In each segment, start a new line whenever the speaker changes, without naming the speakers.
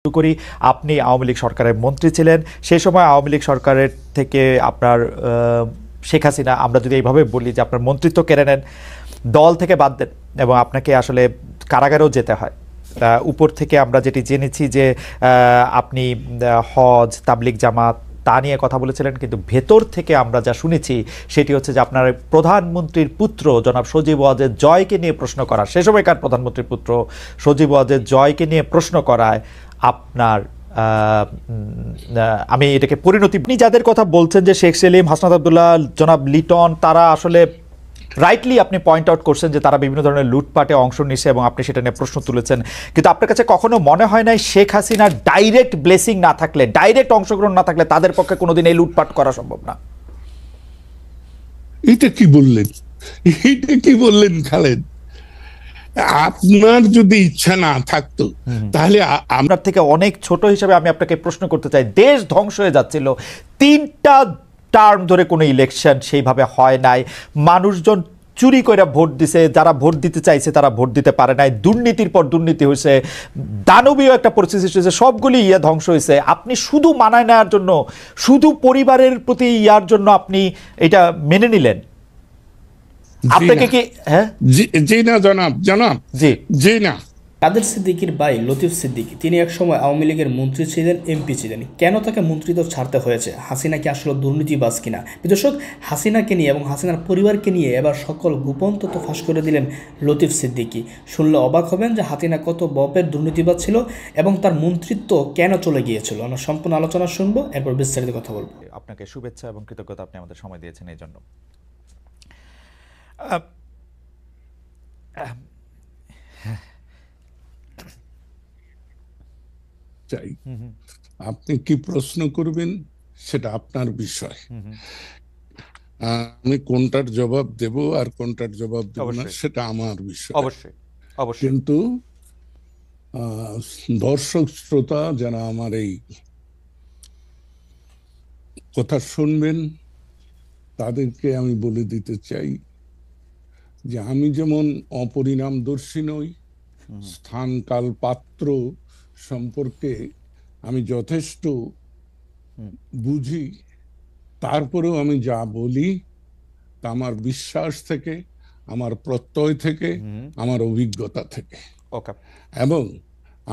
শুরু করি। আপনি আওয়ামী লীগ সরকারের মন্ত্রী ছিলেন, সেই সময় আওয়ামী লীগ সরকারের থেকে আপনার শেখ হাসিনা, আমরা যদি এইভাবে বলি যে আপনার মন্ত্রিত্ব কেড়ে নেন, দল থেকে বাদ দেন এবং আপনাকে আসলে কারাগারেও যেতে হয়। উপর থেকে আমরা যেটি জেনেছি যে আপনি হজ, তাবলিগ জামাত তা নিয়ে কথা বলেছিলেন, কিন্তু ভেতর থেকে আমরা যা শুনেছি সেটি হচ্ছে যে আপনার প্রধানমন্ত্রীর পুত্র জনাব সজীব ওয়াজেদ জয়কে নিয়ে প্রশ্ন করা, সে সময়কার প্রধানমন্ত্রীর পুত্র সজীব ওয়াজেদ জয়কে নিয়ে প্রশ্ন করায় আপনার আমি এটাকে পরিণতি, আপনি যাদের কথা বলছেন যে শেখ সেলিম, হাসনাত আবদুল্লাহ, জনাব লিটন, তারা আসলে রাইটলি আপনি পয়েন্ট আউট করছেন যে তারা বিভিন্ন ধরনের লুটপাটে অংশ নিচ্ছে এবং আপনি সেটা নিয়ে প্রশ্ন তুলেছেন, কিন্তু আপনার কাছে কখনো মনে হয় নাই শেখ হাসিনার ডাইরেক্ট ব্লেসিং না থাকলে, ডাইরেক্ট অংশগ্রহণ না থাকলে তাদের পক্ষে কোনোদিন এই লুটপাট করা সম্ভব না?
এটা কি বললেন, এটা কি বললেন খালেদ? আপনার যদি ইচ্ছা না থাকতো তাহলে
আপনার থেকে অনেক ছোট হিসেবে আমি আপনাকে প্রশ্ন করতে চাই, দেশ ধ্বংস হয়ে যাচ্ছিল, 3টা টার্ম ধরে কোনো ইলেকশন সেইভাবে হয় নাই, মানুষজন চুরি করে ভোট দিছে, যারা ভোট দিতে চাইছে তারা ভোট দিতে পারে নাই, দুর্নীতির পর দুর্নীতি হয়েছে, দানবীয় একটা পরিস্থিতি হয়েছে, সবগুলি ধ্বংস হয়েছে। আপনি শুধু মানায় নেওয়ার জন্য, শুধু পরিবারের প্রতি ইয়ার জন্য আপনি এটা মেনে নিলেন? আপনাকে কি
জি না জনাব, জি জি না।
কাদের সিদ্দিকীর ভাই লতিফ সিদ্দিকী, তিনি একসময় আওয়ামী লীগের মন্ত্রী ছিলেন, এমপি ছিলেন। কেন তাকে মন্ত্রিত্ব ছাড়তে হয়েছে? হাসিনা কি আসলে দুর্নীতিবাজ কিনা? দর্শক, হাসিনাকে নিয়ে এবং হাসিনার পরিবারকে নিয়ে এবার সকল গোপন তথ্য ফাঁস করে দিলেন লতিফ সিদ্দিকী। শুনলে অবাক হবেন যে হাসিনা কত বপের দুর্নীতিবাজ ছিল এবং তার মন্ত্রিত্ব কেন চলে গিয়েছিল। আমরা সম্পূর্ণ আলোচনা শুনবো, এরপর বিস্তারিত কথা বলবো।
আপনাকে শুভেচ্ছা এবং কৃতজ্ঞতা, আপনি আমাদের সময় দিয়েছেন এই জন্য।
চাই আপনি কি প্রশ্ন করবেন সেটা আপনার বিষয়, আমি কোনটার জবাব দেব আর কোনটার জবাব দেব না সেটা আমার বিষয়।
অবশ্যই অবশ্যই।
কিন্তু দর্শক শ্রোতা যারা আমার এই কথা শুনবেন তাদেরকে আমি বলে দিতে চাই যে আমি যেমন অপরিণামদর্শী নই, স্থান কাল পাত্র সম্পর্কে আমি যথেষ্ট বুঝি, তারপরেও আমি যা বলি তা আমার বিশ্বাস থেকে, আমার প্রত্যয় থেকে, আমার অভিজ্ঞতা থেকে। এবং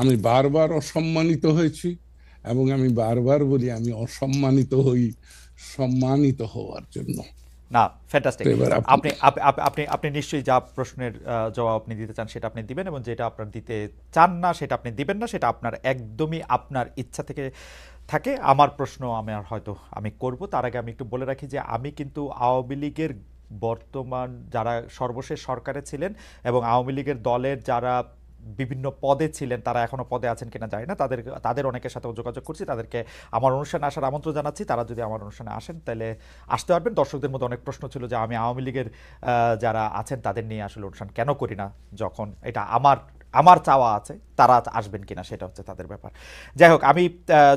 আমি বারবার অসম্মানিত হয়েছি এবং আমি বারবার বলি আমি অসম্মানিত হই সম্মানিত হওয়ার জন্য।
না, ফ্যান্টাস্টিক। আপনি আপনি আপনি নিশ্চয়ই যা প্রশ্নের জবাব আপনি দিতে চান সেটা আপনি দিবেন, এবং যেটা আপনার দিতে চান না সেটা আপনি দিবেন না, সেটা আপনার একদমই আপনার ইচ্ছা থেকে থাকে। আমার প্রশ্ন আমি করব, তার আগে আমি একটু বলে রাখি যে আমি কিন্তু আওয়ামী লীগের বর্তমান যারা সর্বশেষ সরকারে ছিলেন এবং আওয়ামী লীগের দলের যারা বিভিন্ন পদে ছিলেন, তারা এখনো পদে আছেন কিনা জানি না, তাদের অনেকের সাথে যোগাযোগ করছি, তাদেরকে আমার অনুষ্ঠানে আসার আমন্ত্রণ জানাচ্ছি। তারা যদি আমার অনুষ্ঠানে আসেন তাহলে আসতে পারবেন। দর্শকদের মধ্যে অনেক প্রশ্ন ছিল যে আমি আওয়ামী লীগের যারা আছেন তাদের নিয়ে আসলে অনুষ্ঠান কেন করি না, যখন এটা আমার চাওয়া আছে, তারা আসবেন কিনা সেটা হচ্ছে তাদের ব্যাপার। যাই হোক, আমি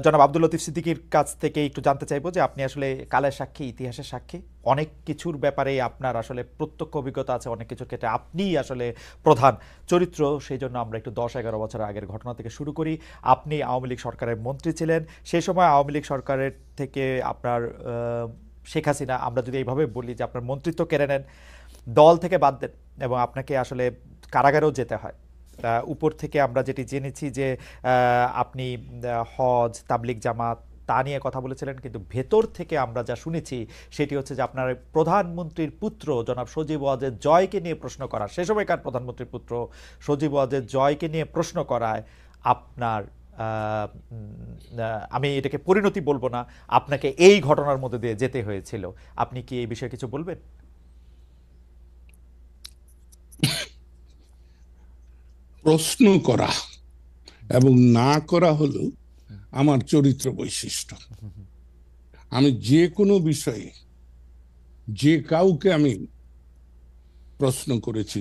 জনাব আব্দুল লতিফ সিদ্দিকীর কাছ থেকে একটু জানতে চাইবো যে আপনি আসলে কালের সাক্ষী, ইতিহাসের সাক্ষী, অনেক কিছুর ব্যাপারে আপনার আসলে প্রত্যক্ষ অভিজ্ঞতা আছে, অনেক কিছুর ক্ষেত্রে আপনি আসলে প্রধান চরিত্র। সেই জন্য আমরা একটু 10-11 বছর আগের ঘটনা থেকে শুরু করি। আপনি আওয়ামী লীগ সরকারের মন্ত্রী ছিলেন, সেই সময় আওয়ামী লীগ সরকারের থেকে আপনার শেখ হাসিনা, আমরা যদি এইভাবে বলি যে আপনার মন্ত্রিত্ব কেড়ে নেন, দল থেকে বাদ দেন এবং আপনাকে আসলে কারাগারেও যেতে হয়। উপর থেকে আমরা যেটি জেনেছি যে আপনি হজ, তাবলিগ জামাত তা নিয়ে কথা বলেছিলেন, কিন্তু ভেতর থেকে আমরা যা শুনেছি সেটি হচ্ছে যে আপনার প্রধানমন্ত্রীর পুত্র জনাব সজীব ওয়াজেদ জয়কে নিয়ে প্রশ্ন করা, সে সময়কার প্রধানমন্ত্রীর পুত্র সজীব ওয়াজেদ জয়কে নিয়ে প্রশ্ন করায় আপনার আমি এটাকে পরিণতি বলবো না, আপনাকে এই ঘটনার মধ্যে দিয়ে যেতে হয়েছিল। আপনি কি এই বিষয়ে কিছু বলবেন?
প্রশ্ন করা এবং না করা হলো আমার চরিত্র বৈশিষ্ট্য। আমি যে কোনো বিষয়ে যে কাউকে আমি প্রশ্ন করেছি।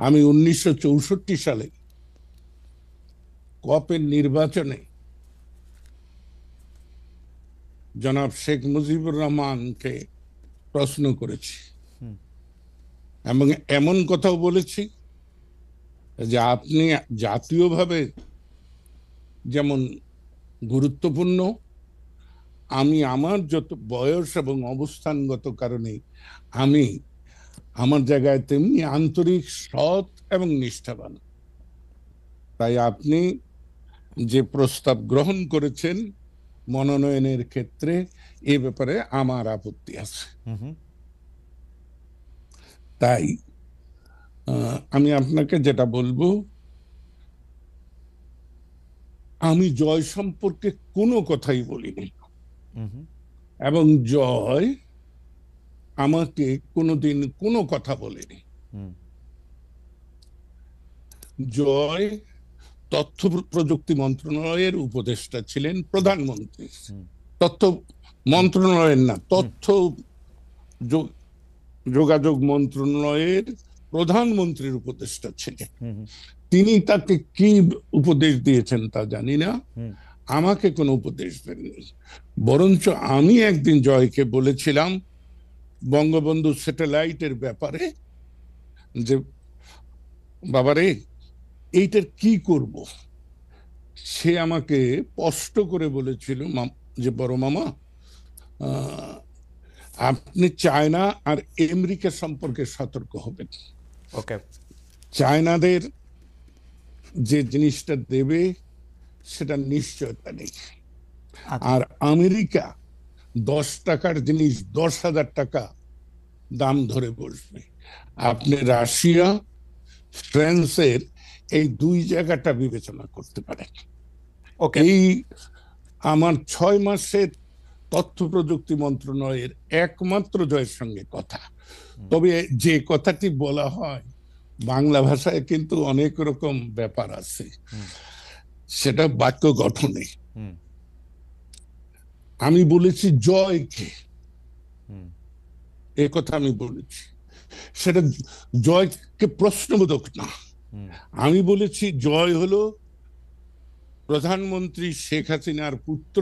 আমি 1964 সালে কপের নির্বাচনে জনাব শেখ মুজিবুর রহমানকে প্রশ্ন করেছি এবং এমন কথাও বলেছি যে আপনি জাতীয়ভাবে যেমন গুরুত্বপূর্ণ, আমি আমার যত বয়স এবং অবস্থানগত কারণে আমি আমার জায়গায় তেমনি আন্তরিক, সৎ এবং নিষ্ঠাবান। তাই আপনি যে প্রস্তাব গ্রহণ করেছেন মনোনয়নের ক্ষেত্রে, এ ব্যাপারে আমার আপত্তি আছে। তাই আমি আপনাকে যেটা বলবো, আমি জয় সম্পর্কে কোনো কথাই বলিনি, এবং জয় আমাকে কোনোদিন কোনো কথা বলেনি। জয় তথ্য প্রযুক্তি মন্ত্রণালয়ের উপদেষ্টা ছিলেন, প্রধানমন্ত্রী, তথ্য মন্ত্রণালয়ের না, তথ্য যোগাযোগ মন্ত্রণালয়ের প্রধানমন্ত্রীর উপদেষ্টা ছিলেন। তিনি তাকে কি উপদেশ দিয়েছেন তা জানি না, আমাকে কোনো উপদেশ দেননি। বরঞ্চ আমি একদিন জয়কে বলেছিলাম বঙ্গবন্ধু স্যাটেলাইটের ব্যাপারে যে, বাবারে এইটার কি করব। সে আমাকে স্পষ্ট করে বলেছিল যে, বড় মামা, আপনি চায়না আর আমেরিকা সম্পর্কে সতর্ক হবেন।
ওকে,
চায়নাদের যে জিনিসটা দেবে সেটা নিশ্চয়তা নেই, আর আমেরিকা 10 টাকার জিনিস 10,000 টাকা দাম ধরে বসবে। আপনি রাশিয়া, ফ্রান্সের এই দুই জায়গাটা বিবেচনা করতে পারেন। এই আমার 6 মাসের তথ্য প্রযুক্তি মন্ত্রণালয়ের একমাত্র জয়ের সঙ্গে কথা। তবে যে কথাটি বলা হয় বাংলা ভাষায় কিন্তু অনেক রকম ব্যাপার আছে, সেটা বাক্য গঠনে। আমি বলেছি জয়কে, এ কথা আমি বলেছি, সেটা জয়কে প্রশ্নবোধক না। আমি বলেছি জয় হলো প্রধানমন্ত্রী শেখ হাসিনার পুত্র,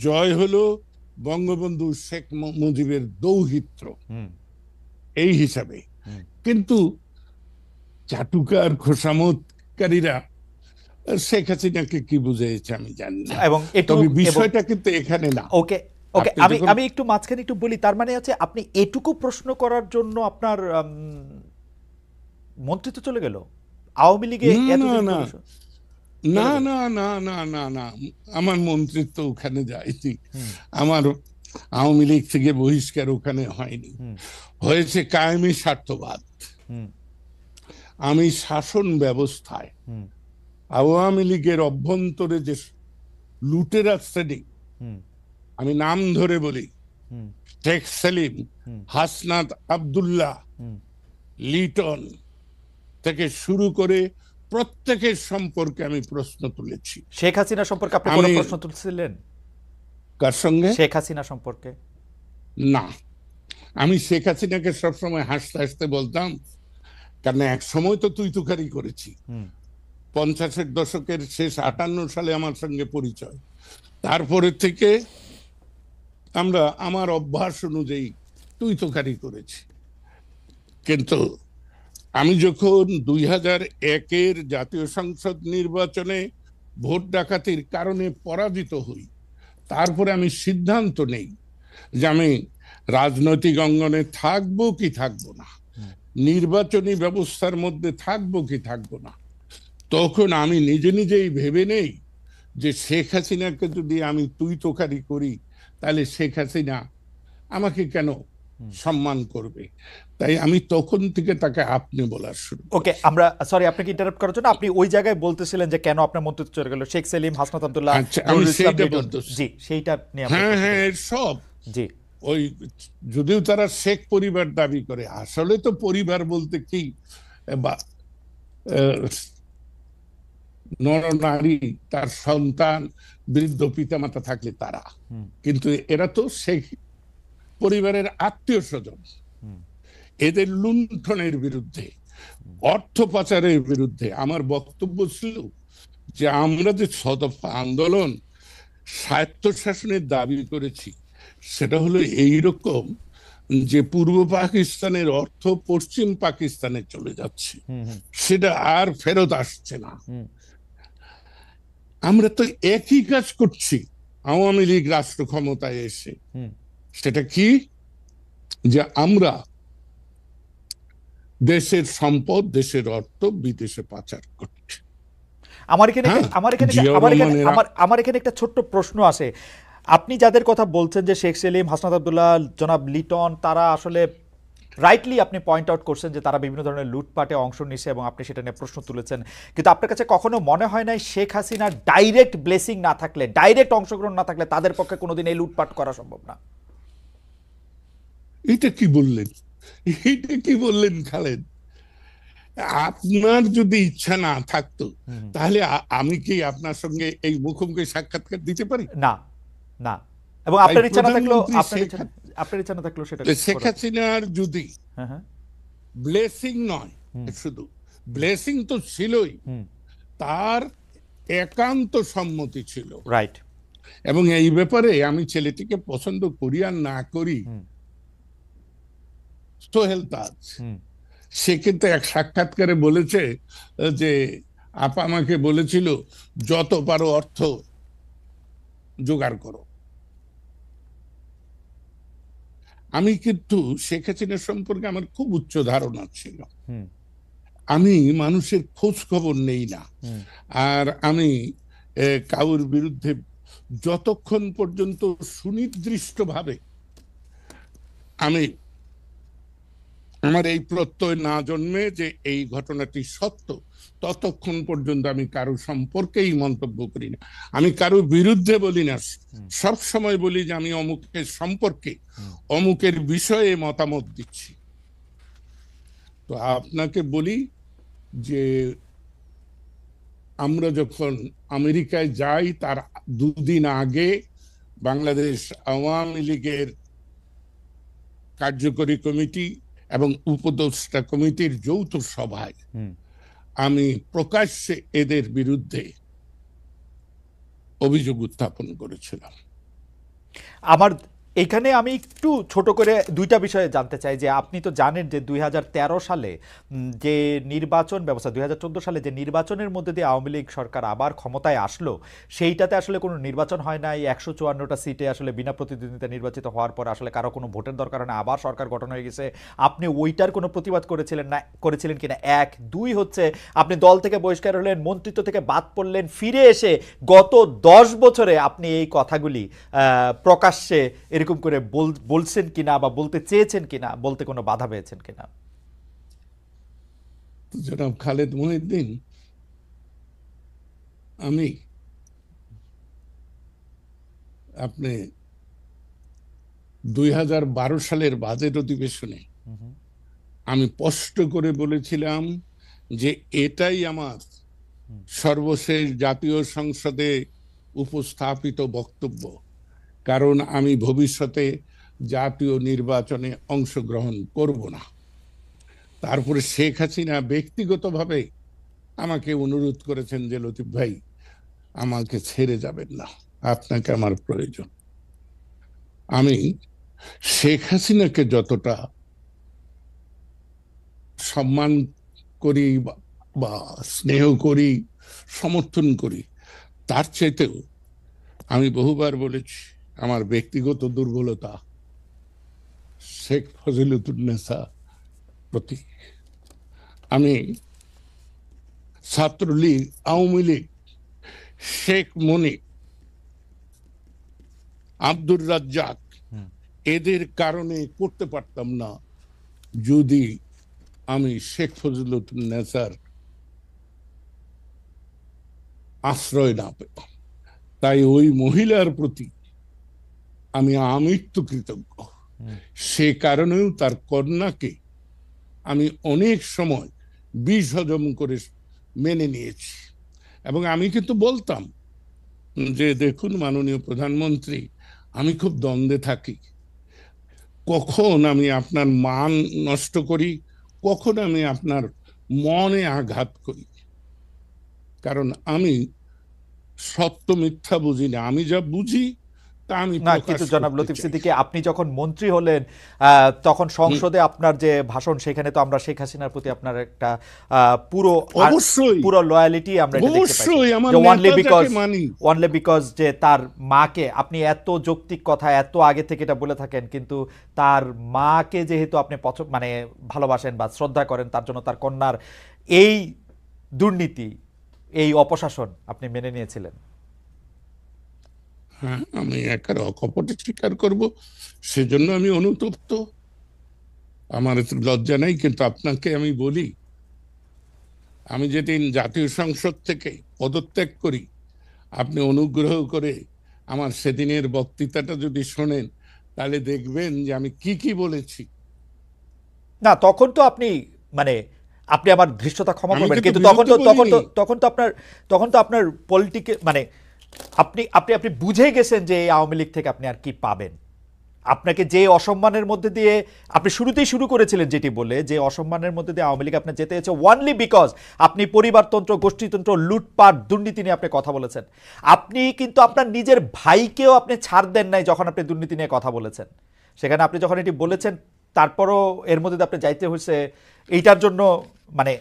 জয় হলো বঙ্গবন্ধু শেখ মুজিবের দৌহিত্র, এই হিসাবে। কিন্তু চাটুকার খোসামতকারীরা শেখ হাসিনাকে কি বুঝিয়েছে আমি জানি না, এবং তবে বিষয়টা কিন্তু এখানে না।
ওকে, আমি একটু মাঝখানে একটু বলি। তার মানে আছে আপনি এটুকু প্রশ্ন করার জন্য আপনার মন্ত্রিত্ব চলে গেল আওয়ামী লীগে?
না না না না না না, আমার মন্ত্রিত্ব ওখানে যায়নি, আমার আওয়ামী লীগ থেকে বহিষ্কার ওখানে হয়নি, হয়েছে কায়েমি স্বার্থবাদ। আমি শাসন ব্যবস্থায় আওয়ামী লীগের অভ্যন্তরে যে লুটেরা শ্রেণী, আমি নাম ধরে বলি, শেখ সেলিম, হাসনাত আব্দুল্লাহ, লিটন থেকে শুরু করে প্রত্যেকের সম্পর্কে আমি প্রশ্ন তুলেছি।
শেখ হাসিনা সম্পর্কে আপনি কোনো প্রশ্ন তুলছিলেন?
কার সঙ্গে?
শেখ হাসিনা সম্পর্কে
না, আমি শেখ হাসিনাকে সবসময় হাসতে হাসতে বলতাম, কারণ এক সময় তো তুই তুকারি করেছি। 50-এর দশকের শেষ 58 সালে আমার সঙ্গে পরিচয়, তারপরে থেকে আমরা আমার অভ্যাস অনুযায়ী তুই তুকারি করেছি। কিন্তু আমি যখন 2001-এর জাতীয় সংসদ নির্বাচনে ভোট ডাকাতির কারণে পরাজিত হই, তারপরে আমি সিদ্ধান্ত নেই যে আমি রাজনৈতিক অঙ্গনে থাকবো কি থাকবো না, নির্বাচনী ব্যবস্থার মধ্যে থাকবো কি থাকবো না। তখন আমি নিজে নিজেই ভেবে নেই যে শেখ হাসিনাকে যদি আমি তুই তোকারি করি, তাহলে শেখ হাসিনা আমাকে কেন সম্মান করবে। তাই আমি তখন থেকে তাকে আপনি বলার শুরু।
ওকে, আমরা সরি আপনাকে ইন্টারাপ্ট করার জন্য। আপনি ওই জায়গায় বলতেছিলেন যে কেন আপনার মন্ত্রিত্ব চলে গেল, শেখ সেলিম, হাসনাত আব্দুল্লাহ,
আমি সেইটা বলতেছি।
জি, সেইটা নিয়ে
হ্যাঁ হ্যাঁ, সব। জি, ওই যদিও তারা শেখ পরিবার দাবি করে, আসলে তো পরিবার বলতে কি নরনারী, তার সন্তান, বৃদ্ধ পিতামাতা থাকলে তারা, কিন্তু এরা তো শেখ পরিবারের আত্মীয় স্বজন। এদের লুণ্ঠনের বিরুদ্ধে, অর্থ পাচারের বিরুদ্ধে আমার বক্তব্য ছিল যে আমরা যে ছদফা আন্দোলন স্বায়ত্তশাসনের দাবি করেছি, সেটা হলো এইরকম যে পূর্ব পাকিস্তানের অর্থ পশ্চিম পাকিস্তানে চলে যাচ্ছে, সেটা আর ফেরত আসছে না। আমরা তো একই কাজ করছি আওয়ামী লীগ রাষ্ট্র ক্ষমতায় এসে। সেটা কি? যে আমরা দেশের সম্পদ, দেশের অর্থ বিদেশে পাচার করছি।
আমার এখানে একটা ছোট্ট প্রশ্ন আসে। আপনি যাদের কথা বলছেন যে শেখ সেলিম, হাসনাত আব্দুল্লাহ, জনাব লিটন, তারা আসলে রাইটলি আপনি পয়েন্ট আউট করছেন যে তারা বিভিন্ন ধরনের লুটপাটে অংশ নিচ্ছে এবং আপনি সেটা নিয়ে প্রশ্ন তুলেছেন, কিন্তু আপনার কাছে কখনো মনে হয় নাই শেখ হাসিনার ডাইরেক্ট ব্লেসিং না থাকলে, ডাইরেক্ট অংশগ্রহণ না থাকলে তাদের পক্ষে কোনোদিন এই লুটপাট করা সম্ভব না?
এটা কি বললেন, এটা কি বললেন খালেদ? আপনার যদি ইচ্ছা না থাকতো তাহলে আমি কি আপনার সঙ্গে এই মুখোমুখি সাক্ষাৎকার দিতে পারি?
না, না। এবং আপনার ইচ্ছা না থাকলেও সেটা
শেখ হাসিনার যদি ব্লেসিং নয়, শুধু ব্লেসিং তো ছিলই, তার একান্ত সম্মতি ছিল,
রাইট।
এবং এই ব্যাপারে আমি ছেলেটিকে পছন্দ করি আর না করি, সোহেল তাজ সে কিন্তু এক সাক্ষাৎকারে বলেছে যে আপা আমাকে বলেছিল যত পারো অর্থ জোগাড় করো। আমি কিন্তু শেখ হাসিনা সম্পর্কে আমার খুব উচ্চ ধারণা ছিল। আমি মানুষের খোঁজ খবর নেই না, আর আমি কারোর বিরুদ্ধে যতক্ষণ পর্যন্ত সুনির্দিষ্টভাবে আমি আমার এই প্রত্যয় না জন্মে যে এই ঘটনাটি সত্য, ততক্ষণ পর্যন্ত আমি কারো সম্পর্কেই মন্তব্য করি না। আমি কারো বিরুদ্ধে বলি না, সব সময় বলি যে আমি অমুকের সম্পর্কে, অমুকের বিষয়ে মতামত দিচ্ছি। তো আপনাকে বলি যে আমরা যখন আমেরিকায় যাই তার দুদিন আগে বাংলাদেশ আওয়ামী লীগের কার্যকরী কমিটি এবং উপদেষ্টা কমিটির যৌথ সভায় আমি প্রকাশ্যে এদের বিরুদ্ধে অভিযোগ উত্থাপন করেছিলাম।
আমার এখানে আমি একটু ছোট করে দুইটা বিষয়ে জানতে চাই যে আপনি তো জানেন যে 2013 সালে যে নির্বাচন ব্যবস্থা, 2014 সালে যে নির্বাচনের মধ্যে দিয়ে আওয়ামী লীগ সরকার আবার ক্ষমতায় আসলো, সেইটাতে আসলে কোনো নির্বাচন হয় নাই। 154টা সিটে আসলে বিনা প্রতিদ্বন্দ্বিতা নির্বাচিত হওয়ার পর আসলে কারো কোনো ভোটের দরকার হয় না, আবার সরকার গঠন হয়ে গেছে। আপনি ওইটার কোনো প্রতিবাদ করেছিলেন কিনা? 1, 2 হচ্ছে আপনি দল থেকে বহিষ্কার হলেন, মন্ত্রিত্ব থেকে বাদ পড়লেন, ফিরে এসে গত 10 বছরে আপনি এই কথাগুলি প্রকাশ্যে এরকম করে বলছেন কিনা বা বলতে চেয়েছেন কিনা, বলতে কোনো বাধা পেয়েছেন কিনা?
জনাব খালেদ মহিউদ্দিন, আমি আপনি 2012 সালের বাজেট অধিবেশনে আমি স্পষ্ট করে বলেছিলাম যে এটাই আমার সর্বশেষ জাতীয় সংসদে উপস্থাপিত বক্তব্য, কারণ আমি ভবিষ্যতে জাতীয় নির্বাচনে অংশগ্রহণ করব না। তারপরে শেখ হাসিনা ব্যক্তিগতভাবে আমাকে অনুরোধ করেছেন যে লতিফ ভাই আমাকে ছেড়ে যাবেন না, আপনাকে আমার প্রয়োজন। আমি শেখ হাসিনাকে যতটা সম্মান করি বা স্নেহ করি, সমর্থন করি, তার চাইতেও আমি বহুবার বলেছি আমার ব্যক্তিগত দুর্বলতা শেখ ফজিলতুন্নেসা প্রতি। আমি ছাত্রলীগ, আওয়ামী লীগ, শেখ মনি, আব্দুর রাজ্জাক এদের কারণে করতে পারতাম না যদি আমি শেখ ফজিলতুন্নেসার আশ্রয় না পেতাম। তাই ওই মহিলার প্রতি আমি আমৃত্যু কৃতজ্ঞ। সে কারণেও তার কন্যাকে আমি অনেক সময় বিষ হজম করে মেনে নিয়েছি, এবং আমি কিন্তু বলতাম যে দেখুন মাননীয় প্রধানমন্ত্রী, আমি খুব দ্বন্দ্বে থাকি, কখন আমি আপনার মান নষ্ট করি, কখন আমি আপনার মনে আঘাত করি, কারণ আমি সত্য মিথ্যা বুঝি না, আমি যা বুঝি তা আমি
না,
প্রকাশ
কিন্তু জনাব
করতে
লতিফ
চাই।
সিদ্দিকী, আপনি যখন মন্ত্রী হলেন তখন সংসদে আপনার যে ভাষণ, সেখানে তো আমরা শেখ হাসিনার প্রতি আপনার একটা পুরো
অবশ্যই
পুরো লয়ালিটি আমরা এটা দেখতে পাইছি,
অবশ্যই আমার
যে
নেতা যাকে মানি।
অনলি বিকজ যে তার মাকে আপনি এত যৌক্তিক কথা এত আগে থেকে এটা বলে থাকেন, কিন্তু তার মাকে যেহেতু আপনি মানে ভালোবাসেন বা শ্রদ্ধা করেন, তার জন্য তার কন্যার এই দুর্নীতি, এই অপশাসন আপনি মেনে নিয়েছিলেন।
হ্যাঁ, আমি একার অকপটে স্বীকার করব, সেজন্য আমি অনুতপ্ত, আমার এত লজ্জা নেই। কিন্তু আপনাকে আমি বলি, আমি যেদিন জাতীয় সংসদ থেকে পদত্যাগ করি, আপনি অনুগ্রহ করে আমার সেদিনের বক্তৃতাটা যদি শোনেন, তাহলে দেখবেন যে আমি কি কি বলেছি।
না, তখন তো আপনি মানে আপনি আমার ধৃষ্টতা ক্ষমা
আমি
করবেন,
কিন্তু
কিন্তু
বিরুদ্ধে বলিনি।
তখন তো আপনার পলিটিকে মানে আপনি আপনি আপনি বুঝে গেছেন যে এই আওয়ামী লীগ থেকে আপনি আর কি পাবেন। আপনাকে যে অসম্মানের মধ্যে দিয়ে আপনি শুরুতেই শুরু করেছিলেন, যেটি বলে যে অসম্মানের মধ্যে দিয়ে আওয়ামী লীগ আপনার যেতে হয়েছে ওয়ানলি বিকজ আপনি পরিবারতন্ত্র, গোষ্ঠীতন্ত্র, লুটপাট, দুর্নীতি নিয়ে আপনি কথা বলেছেন। আপনি কিন্তু আপনার নিজের ভাইকেও আপনি ছাড় দেন নাই যখন আপনি দুর্নীতি নিয়ে কথা বলেছেন। সেখানে আপনি যখন এটি বলেছেন, তারপরও এর মধ্যে দিয়ে আপনি যাইতে হয়েছে এইটার জন্য, মানে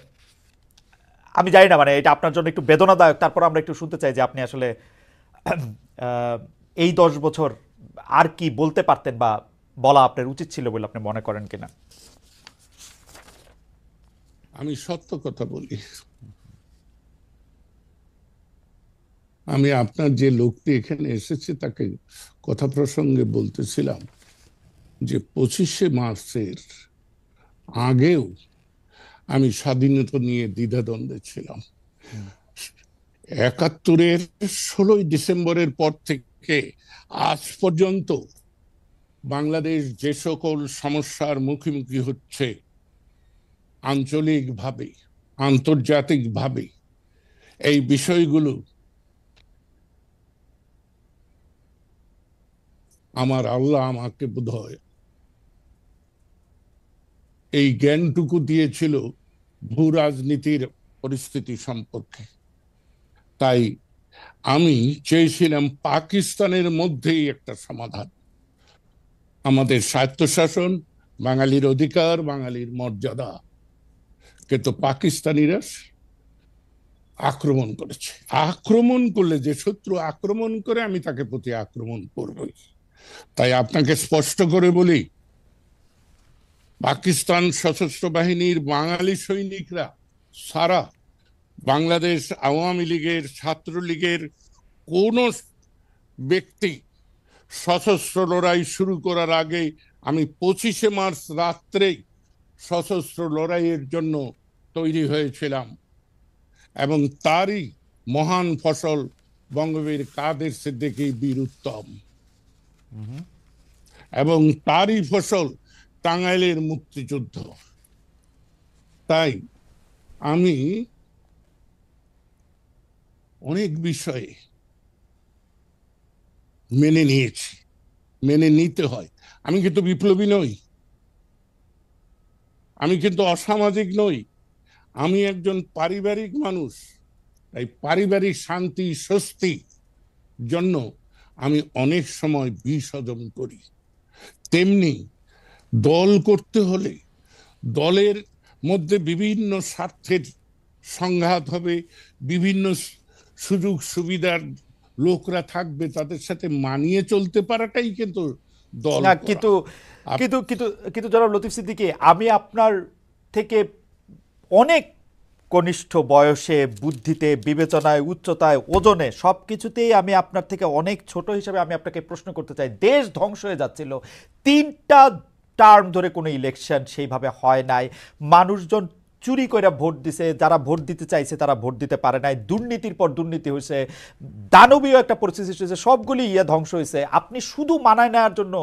আমি জানি না, মানে এটা আপনার জন্য একটু বেদনাদায়ক। তারপর আমরা একটু শুনতে চাই যে আপনি আসলে এই 10 বছর আর কি বলতে পারতেন বা বলা আপনার উচিত ছিল বলে আপনি মনে করেন কিনা।
আমি সত্য কথা বলি। আমি আপনার যে লোকটি এখানে এসেছে তাকে কথা প্রসঙ্গে বলতেছিলাম যে 25শে মার্চের আগেও আমি স্বাধীনতা নিয়ে দ্বিধাদ্বন্দ্বে ছিলাম। 71-এর 16ই ডিসেম্বরের পর থেকে আজ পর্যন্ত বাংলাদেশ যে সকল সমস্যার মুখোমুখি হচ্ছে, আঞ্চলিকভাবে, আন্তর্জাতিকভাবে, এই বিষয়গুলো আমার আল্লাহ আমাকে বোধহয় এই জ্ঞানটুকু দিয়েছিল ভূ রাজনীতির পরিস্থিতি সম্পর্কে। তাই আমি চেয়েছিলাম পাকিস্তানের মধ্যেই একটা সমাধান, আমাদের স্বায়ত্তশাসন, বাঙালির অধিকার, বাঙালির মর্যাদা। কিন্তু পাকিস্তানিরা আক্রমণ করেছে। আক্রমণ করলে, যে শত্রু আক্রমণ করে, আমি তাকে প্রতি আক্রমণ করবই। তাই আপনাকে স্পষ্ট করে বলি, পাকিস্তান সশস্ত্র বাহিনীর বাঙালি সৈনিকরা সারা বাংলাদেশ আওয়ামী লীগের, ছাত্রলীগের কোন ব্যক্তি সশস্ত্র লড়াই শুরু করার আগে আমি 25শে মার্চ রাত্রেই সশস্ত্র লড়াইয়ের জন্য তৈরি হয়েছিলাম। এবং তারই মহান ফসল বঙ্গবীর কাদের সিদ্দিকী বীর উত্তম, এবং তারই ফসল টাঙ্গাইলের মুক্তিযুদ্ধ। তাই আমি অনেক বিষয়ে মেনে নিয়েছি, মেনে নিতে হয়। আমি কিন্তু বিপ্লবী নই, আমি কিন্তু অসামাজিক নই, আমি একজন পারিবারিক মানুষ। তাই পারিবারিক শান্তি স্বস্তি জন্য আমি অনেক সময় বিষ হজম করি। তেমনি দল করতে হলে দলের মধ্যে বিভিন্ন স্বার্থের সংঘাত হবে, বিভিন্ন সুযোগ সুবিধার লোকরা থাকবে, তাদের সাথে মানিয়ে চলতে পারাটাই কিন্তু দল
না,
করা।
কিন্তু কিন্তু কিন্তু কিন্তু জনাব লতিফ সিদ্দিকী, আমি আপনার থেকে অনেক কনিষ্ঠ বয়সে, বুদ্ধিতে, বিবেচনায়, উচ্চতায়, ওজনে, সব কিছুতেই আমি আপনার থেকে অনেক ছোট হিসেবে আমি আপনাকে প্রশ্ন করতে চাই। দেশ ধ্বংস হয়ে যাচ্ছিল, 3টা টার্ম ধরে কোনো ইলেকশন সেইভাবে হয় নাই, মানুষজন চুরি করে ভোট দিছে, যারা ভোট দিতে চাইছে তারা ভোট দিতে পারে নাই, দুর্নীতির পর দুর্নীতি হয়েছে, দানবীয় একটা পরিস্থিতি সৃষ্টি হয়েছে, সবগুলি ধ্বংস হয়েছে। আপনি শুধু মানায় নেওয়ার জন্য,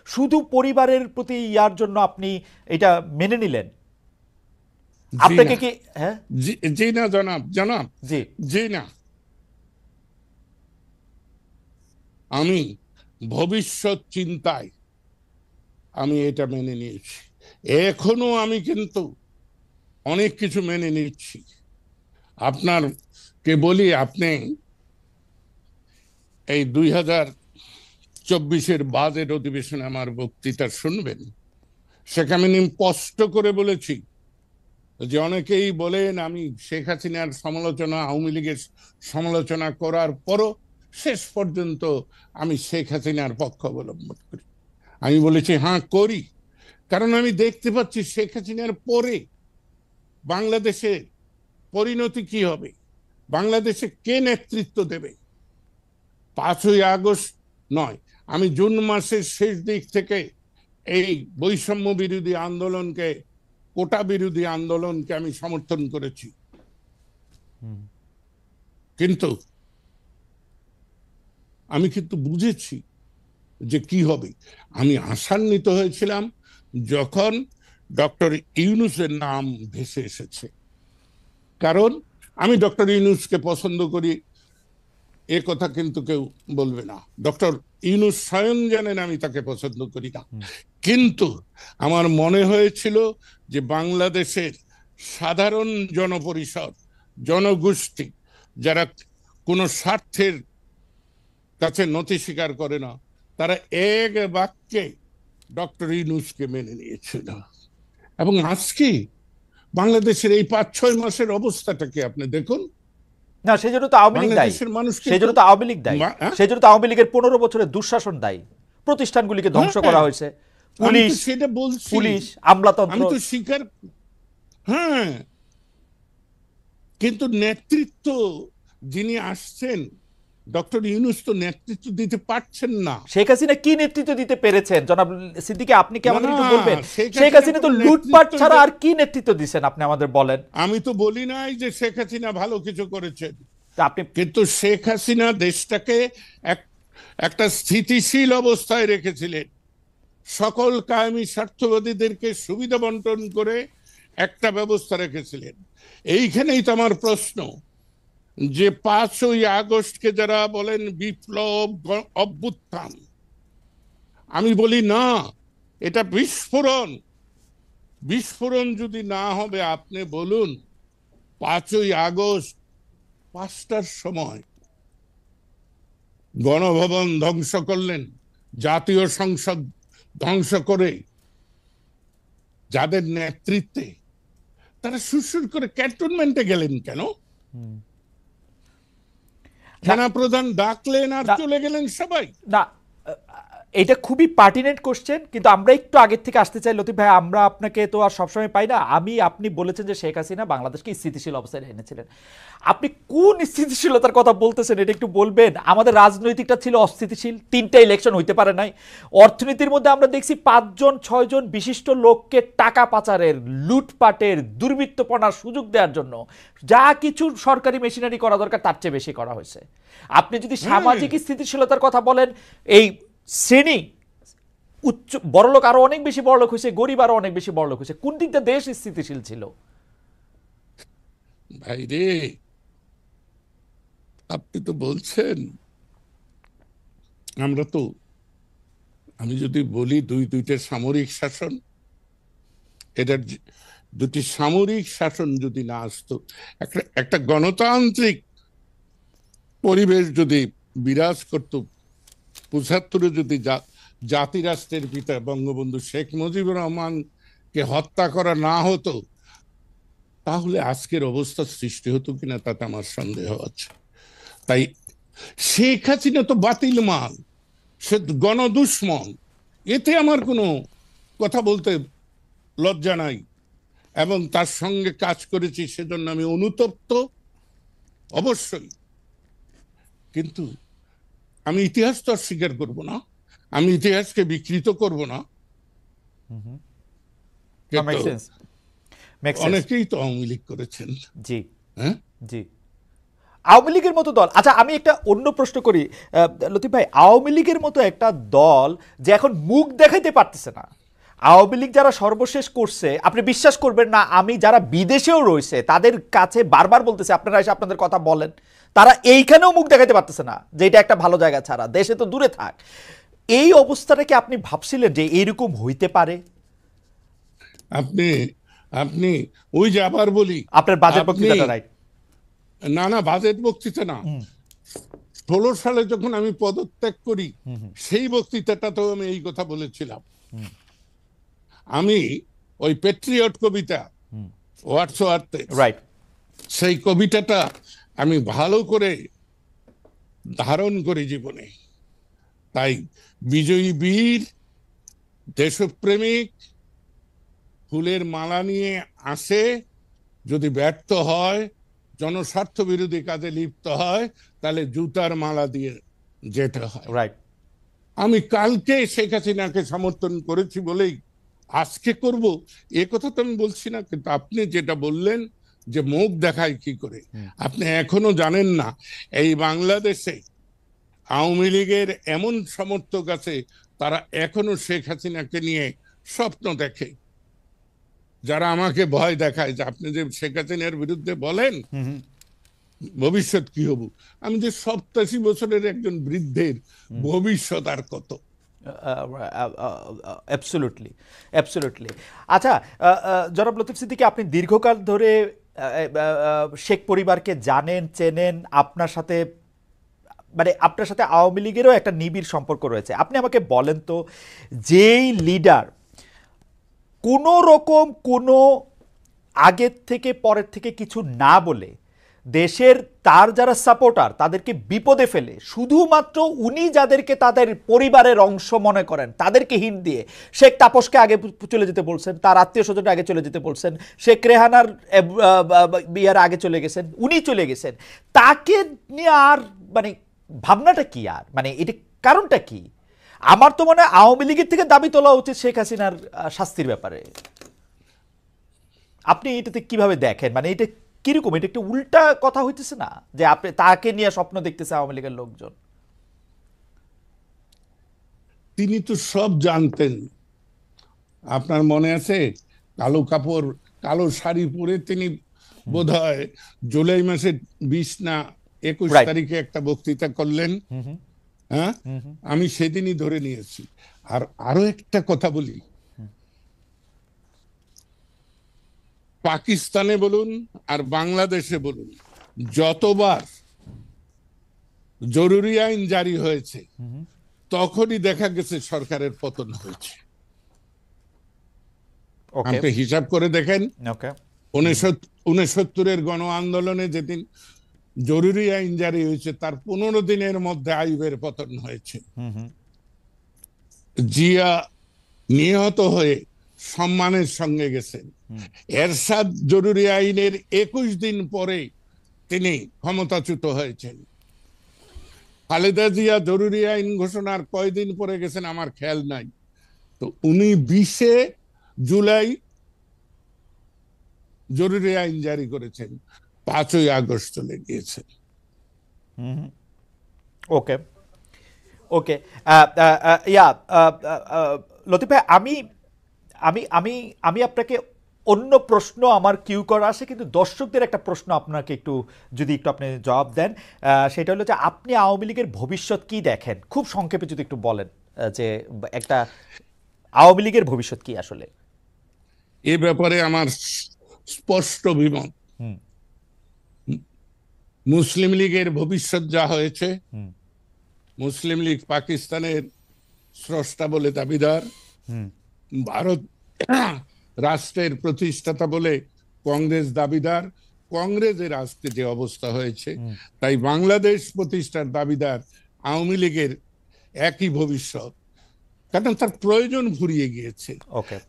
শুধু পরিবারের প্রতি ইয়ার জন্য আপনি এটা মেনে নিলেন। আপনাকে কি হ্যাঁ
জি না জনাব, জনাব
জি
জি না, আমি ভবিষ্যৎ চিন্তায় আমি এটা মেনে নিয়েছি। এখনো আমি কিন্তু অনেক কিছু মেনে নিচ্ছি। আপনার কে বলি, আপনি এই 24-এর বাজেট অধিবেশনে আমার বক্তৃতা শুনবেন, সেখানে আমি স্পষ্ট করে বলেছি যে অনেকেই বলেন আমি শেখ হাসিনার সমালোচনা, আওয়ামী লীগের সমালোচনা করার পরও শেষ পর্যন্ত আমি শেখ হাসিনার পক্ষ অবলম্বন করি। আমি বলেছি হ্যাঁ করি, কারণ আমি দেখতে পাচ্ছি শেখ হাসিনার পরে বাংলাদেশের পরিণতি কি হবে, বাংলাদেশে কে নেতৃত্ব দেবে। 5ই আগস্ট নয়, আমি জুন মাসের শেষ দিক থেকে এই বৈষম্য বিরোধী আন্দোলনকে, কোটা বিরোধী আন্দোলনকে আমি সমর্থন করেছি, কিন্তু আমি বুঝেছি যে কি হবে। আমি আশান্বিত হয়েছিলাম যখন ডক্টর ইউনূসের নাম ভেসে এসেছে, কারণ আমি ডক্টর ইউনূসকে পছন্দ করি, এ কথা কিন্তু কেউ বলবে না। ডক্টর ইউনূস স্বয়ং জানেন আমি তাকে পছন্দ করি না, কিন্তু আমার মনে হয়েছিল যে বাংলাদেশের সাধারণ জনপরিষদ, জনগোষ্ঠী, যারা কোনো স্বার্থের কাছে নথি স্বীকার করে না, তারা এক বাক্যে ডক্টর ইউনূসকে মেনে নিয়েছিল। এবং আজকে বাংলাদেশের এই 5-6 মাসের অবস্থাটাকে আপনি দেখুন।
না, সেজন্য তো আওয়ামী লীগ দায়ী, সেজন্য তো আওয়ামী লীগ দায়ী, সেজন্য তো আওয়ামী লীগের 15 বছরের দুঃশাসন দায়ী। প্রতিষ্ঠানগুলিকে ধ্বংস করা হয়েছে, পুলিশ,
সেটা বলছি,
পুলিশ, আমলাতন্ত্র,
আমি তো স্বীকার, হ্যাঁ, কিন্তু নেতৃত্ব যিনি আসছেন ডক্টর ইউনূস তো নেতৃত্ব দিতে পারছেন না।
শেখ হাসিনা কি নেতৃত্ব দিতে পেরেছেন জনাব সিদ্দিকী, আপনি কি আমাদের একটু বলবেন? শেখ হাসিনা তো লুটপাট ছাড়া আর কি নেতৃত্ব দিয়েছেন আপনি আমাদের বলেন।
আমি তো বলি নাই যে শেখ হাসিনা ভালো কিছু করেছেন,
আপনি
কিন্তু শেখ হাসিনা দেশটাকে একটা স্থিতিশীল অবস্থায় রেখেছিলেন, সকল কায়েমি স্বার্থবাদীদেরকে সুবিধা বন্টন করে একটা ব্যবস্থা রেখেছিলেন। এইখানেই তো আমার প্রশ্ন, যে 5ই আগস্টকে যারা বলেন বিপ্লব, অভ্যুত্থান, আমি বলি না, এটা বিস্ফোরণ। বিস্ফোরণ যদি না হবে, আপনি বলুন 5ই আগস্ট 5টার সময় গণভবন ধ্বংস করলেন, জাতীয় সংসদ ধ্বংস করে যাদের নেতৃত্বে তারা সুরসুর করে ক্যান্টনমেন্টে গেলেন কেন? সেনাপ্রধান ডাকলেন আর চলে গেলেন সবাই।
না, এটা খুবই পার্টিনেন্ট কোশ্চেন, কিন্তু আমরা একটু আগের থেকে আসতে চাই লতিফ ভাই, আমরা আপনাকে তো আর সবসময় পাই না। আপনি বলেছেন যে শেখ হাসিনা বাংলাদেশকে স্থিতিশীল অবস্থায় এনেছিলেন। আপনি কোন স্থিতিশীলতার কথা বলতেছেন এটা একটু বলবেন? আমাদের রাজনৈতিকটা ছিল অস্থিতিশীল, 3টা ইলেকশন হইতে পারে নাই। অর্থনীতির মধ্যে আমরা দেখছি 5-6 জন বিশিষ্ট লোককে টাকা পাচারের, লুটপাটের, দুর্বৃত্তপনার সুযোগ দেওয়ার জন্য যা কিছু সরকারি মেশিনারি করা দরকার তার চেয়ে বেশি করা হয়েছে। আপনি যদি সামাজিক স্থিতিশীলতার কথা বলেন, এই শ্রেণী উচ্চ বড়লোক আরো অনেক বেশি বড়লোক হয়েছে, গরিব আরো অনেক বেশি বড়লোক হয়েছে, কোন দিকটা দেশ স্থিতিশীল ছিল?
ভাই রে, আপনি তো বলছেন, আমরা তো, আমি যদি বলি দুইটা সামরিক শাসন, এটার দুটি সামরিক শাসন যদি না আসতো, একটা গণতান্ত্রিক পরিবেশ যদি বিরাজ করত, 75-এ যদি জাতিরাষ্ট্রের পিতা বঙ্গবন্ধু শেখ মুজিবুর রহমানকে হত্যা করা না হতো, তাহলে আজকের অবস্থা সৃষ্টি হতো কিনা তাতে আমার সন্দেহ আছে। তাই শেখ হাসিনা তো বাতিল মাল, সে গণদুশ্মন, এতে আমার কোনো কথা বলতে লজ্জা নাই, এবং তার সঙ্গে কাজ করেছি সেজন্য আমি অনুতপ্ত অবশ্যই। কিন্তু আমি ইতিহাস তো স্বীকার করব না, আমি ইতিহাসকে বিকৃত করব না। অনেকেই তো আওয়ামী লীগ করেছেন।
জি, হ্যাঁ, জি, আওয়ামী লীগের মতো দল। আচ্ছা, আমি একটা অন্য প্রশ্ন করি লতিফ ভাই, আওয়ামী লীগের মতো একটা দল যে এখন মুখ দেখাইতে পারতেছে না, আওয়ামী লীগ যারা সর্বশেষ করছে, আপনি বিশ্বাস করবেন না, আমি যারা বিদেশেও রয়েছে তাদের কাছে বারবার বলতেছে আপনারা এসে আপনাদের কথা বলেন, তারা এইখানেও মুখ দেখাইতে পারতেছে না যে এটা একটা ভালো জায়গা ছাড়া, দেশে তো দূরে থাক। এই অবস্থাটাকে আপনি ভাবছিলেন যে এইরকম হইতে পারে?
আপনি ওই যে আবার বলি,
আপনার বাজেট বক্তৃতাটা রাইট,
না বাজেট বক্তৃতা না, 2016 সালে যখন আমি পদত্যাগ করি সেই বক্তৃতাটাতেও আমি এই কথা বলেছিলাম। আমি ওই পেট্রিয়ট কবিতা ওয়ার্ডসওয়ার্থে,
রাইট,
সেই কবিতাটা আমি ভালো করে ধারণ করি জীবনে। তাই বিজয়ী বীর, দেশপ্রেমিক ফুলের মালা নিয়ে আসে, যদি ব্যর্থ হয়, জনস্বার্থ বিরোধী কাজে লিপ্ত হয়, তাহলে জুতার মালা দিয়ে যেতে হয়।
রাইট।
আমি কালকে শেখ হাসিনাকে সমর্থন করেছি বলেই আজকে করব এ কথা তো আমি বলছি না, কিন্তু আপনি যেটা বললেন যে মুখ দেখায় কি করে, আপনি এখনো জানেন না এই বাংলাদেশে আওয়ামী লীগের এমন সমর্থক আছে তারা এখনো শেখ হাসিনাকে নিয়ে স্বপ্ন দেখে, যারা আমাকে ভয় দেখায় যে আপনি যে শেখ হাসিনার বিরুদ্ধে বলেন ভবিষ্যৎ কি হব, আমি যে 87 বছরের একজন বৃদ্ধের ভবিষ্যৎ আর কত।
Absolutely, absolutely. আচ্ছা, জনাব লতিফ সিদ্দিকী, আপনি দীর্ঘকাল ধরে শেখ পরিবারকে জানেন, চেনেন, আপনার সাথে মানে আপনার সাথে আওয়ামী লীগেরও একটা নিবিড় সম্পর্ক রয়েছে। আপনি আমাকে বলেন তো, যেই লিডার কোনো রকম কোনো আগের থেকে পরের থেকে কিছু না বলে দেশের তার যারা সাপোর্টার তাদেরকে বিপদে ফেলে, শুধুমাত্র উনি যাদেরকে তাদের পরিবারের অংশ মনে করেন তাদেরকে হিন্ট দিয়ে, শেখ তাপসকে আগে চলে যেতে বলছেন, তার আত্মীয় স্বজনটা আগে চলে যেতে বলছেন, শেখ রেহানার বিয়ার আগে চলে গেছেন, উনি চলে গেছেন, তাকে নিয়ে আর মানে ভাবনাটা কি, আর মানে এটা কারণটা কি? আমার তো মনে হয় আওয়ামী লীগের থেকে দাবি তোলা উচিত শেখ হাসিনার শাস্তির ব্যাপারে। আপনি এটাতে কিভাবে দেখেন? মানে এটা কিরকম, এটা একটা উল্টা কথা হইতেছে না যে আপনি তাকে নিয়ে স্বপ্ন দেখতেছে আওয়ামী লীগের লোকজন?
তিনি তো সব জানতেন। আপনার মনে আছে কালো কাপড়, কালো শাড়ি পরে তিনি বোধহয় জুলাই মাসের 20 না 21 তারিখে একটা বক্তৃতা করলেন। হ্যাঁ, আমি সেদিনই ধরে নিয়েছি। আর আরো একটা কথা বলি, পাকিস্তানে বলুন আর বাংলাদেশে বলুন, যতবার জরুরি আইন জারি হয়েছে তখনই দেখা গেছে সরকারের পতন হয়েছে। আপনি হিসাব করে দেখেন, 69-এর গণ আন্দোলনে যেদিন জরুরি আইন জারি হয়েছে তার 15 দিনের মধ্যে আইয়ুবের পতন হয়েছে। জিয়া নিহত হয়ে সম্মানের সঙ্গে গেছেন। এরশাদ জরুরি আইনের 21 দিন পরে তিনি ক্ষমতাচ্যুত হয়েছেন। খালেদা জিয়া জরুরি আইন ঘোষণার কয়দিন পরে গেছেন আমার খেয়াল নাই। তো উনি 20 জুলাই জরুরি আইন জারি করেছেন, 5ই আগস্ট চলে গিয়েছেন।
ওকে, ওকে। ইয়া লতিফ ভাই, আমি আমি আমি আমি আপনাকে অন্য প্রশ্ন আমার কিউ করা আছে, কিন্তু দর্শকদের একটা প্রশ্ন আপনাকে একটু যদি একটু আপনি জবাব দেন, সেটা হলো যে আপনি আওয়ামী লীগের ভবিষ্যৎ কি দেখেন? খুব সংক্ষেপে যদি একটু বলেন যে একটা আওয়ামী লীগের ভবিষ্যৎ কি আসলে।
এ ব্যাপারে আমার স্পষ্ট অভিমত। মুসলিম লীগের ভবিষ্যৎ যা হয়েছে, মুসলিম লীগ পাকিস্তানের স্রষ্টা বলে দাবিদার, ভারত রাষ্ট্রের প্রতিষ্ঠাতা বলে কংগ্রেস দাবিদার, কংগ্রেসের আজকে যে অবস্থা হয়েছে, তাই বাংলাদেশ প্রতিষ্ঠার দাবিদার আওয়ামী লীগের একই ভবিষ্যৎ। কারণ তার প্রয়োজন ফুরিয়ে গিয়েছে।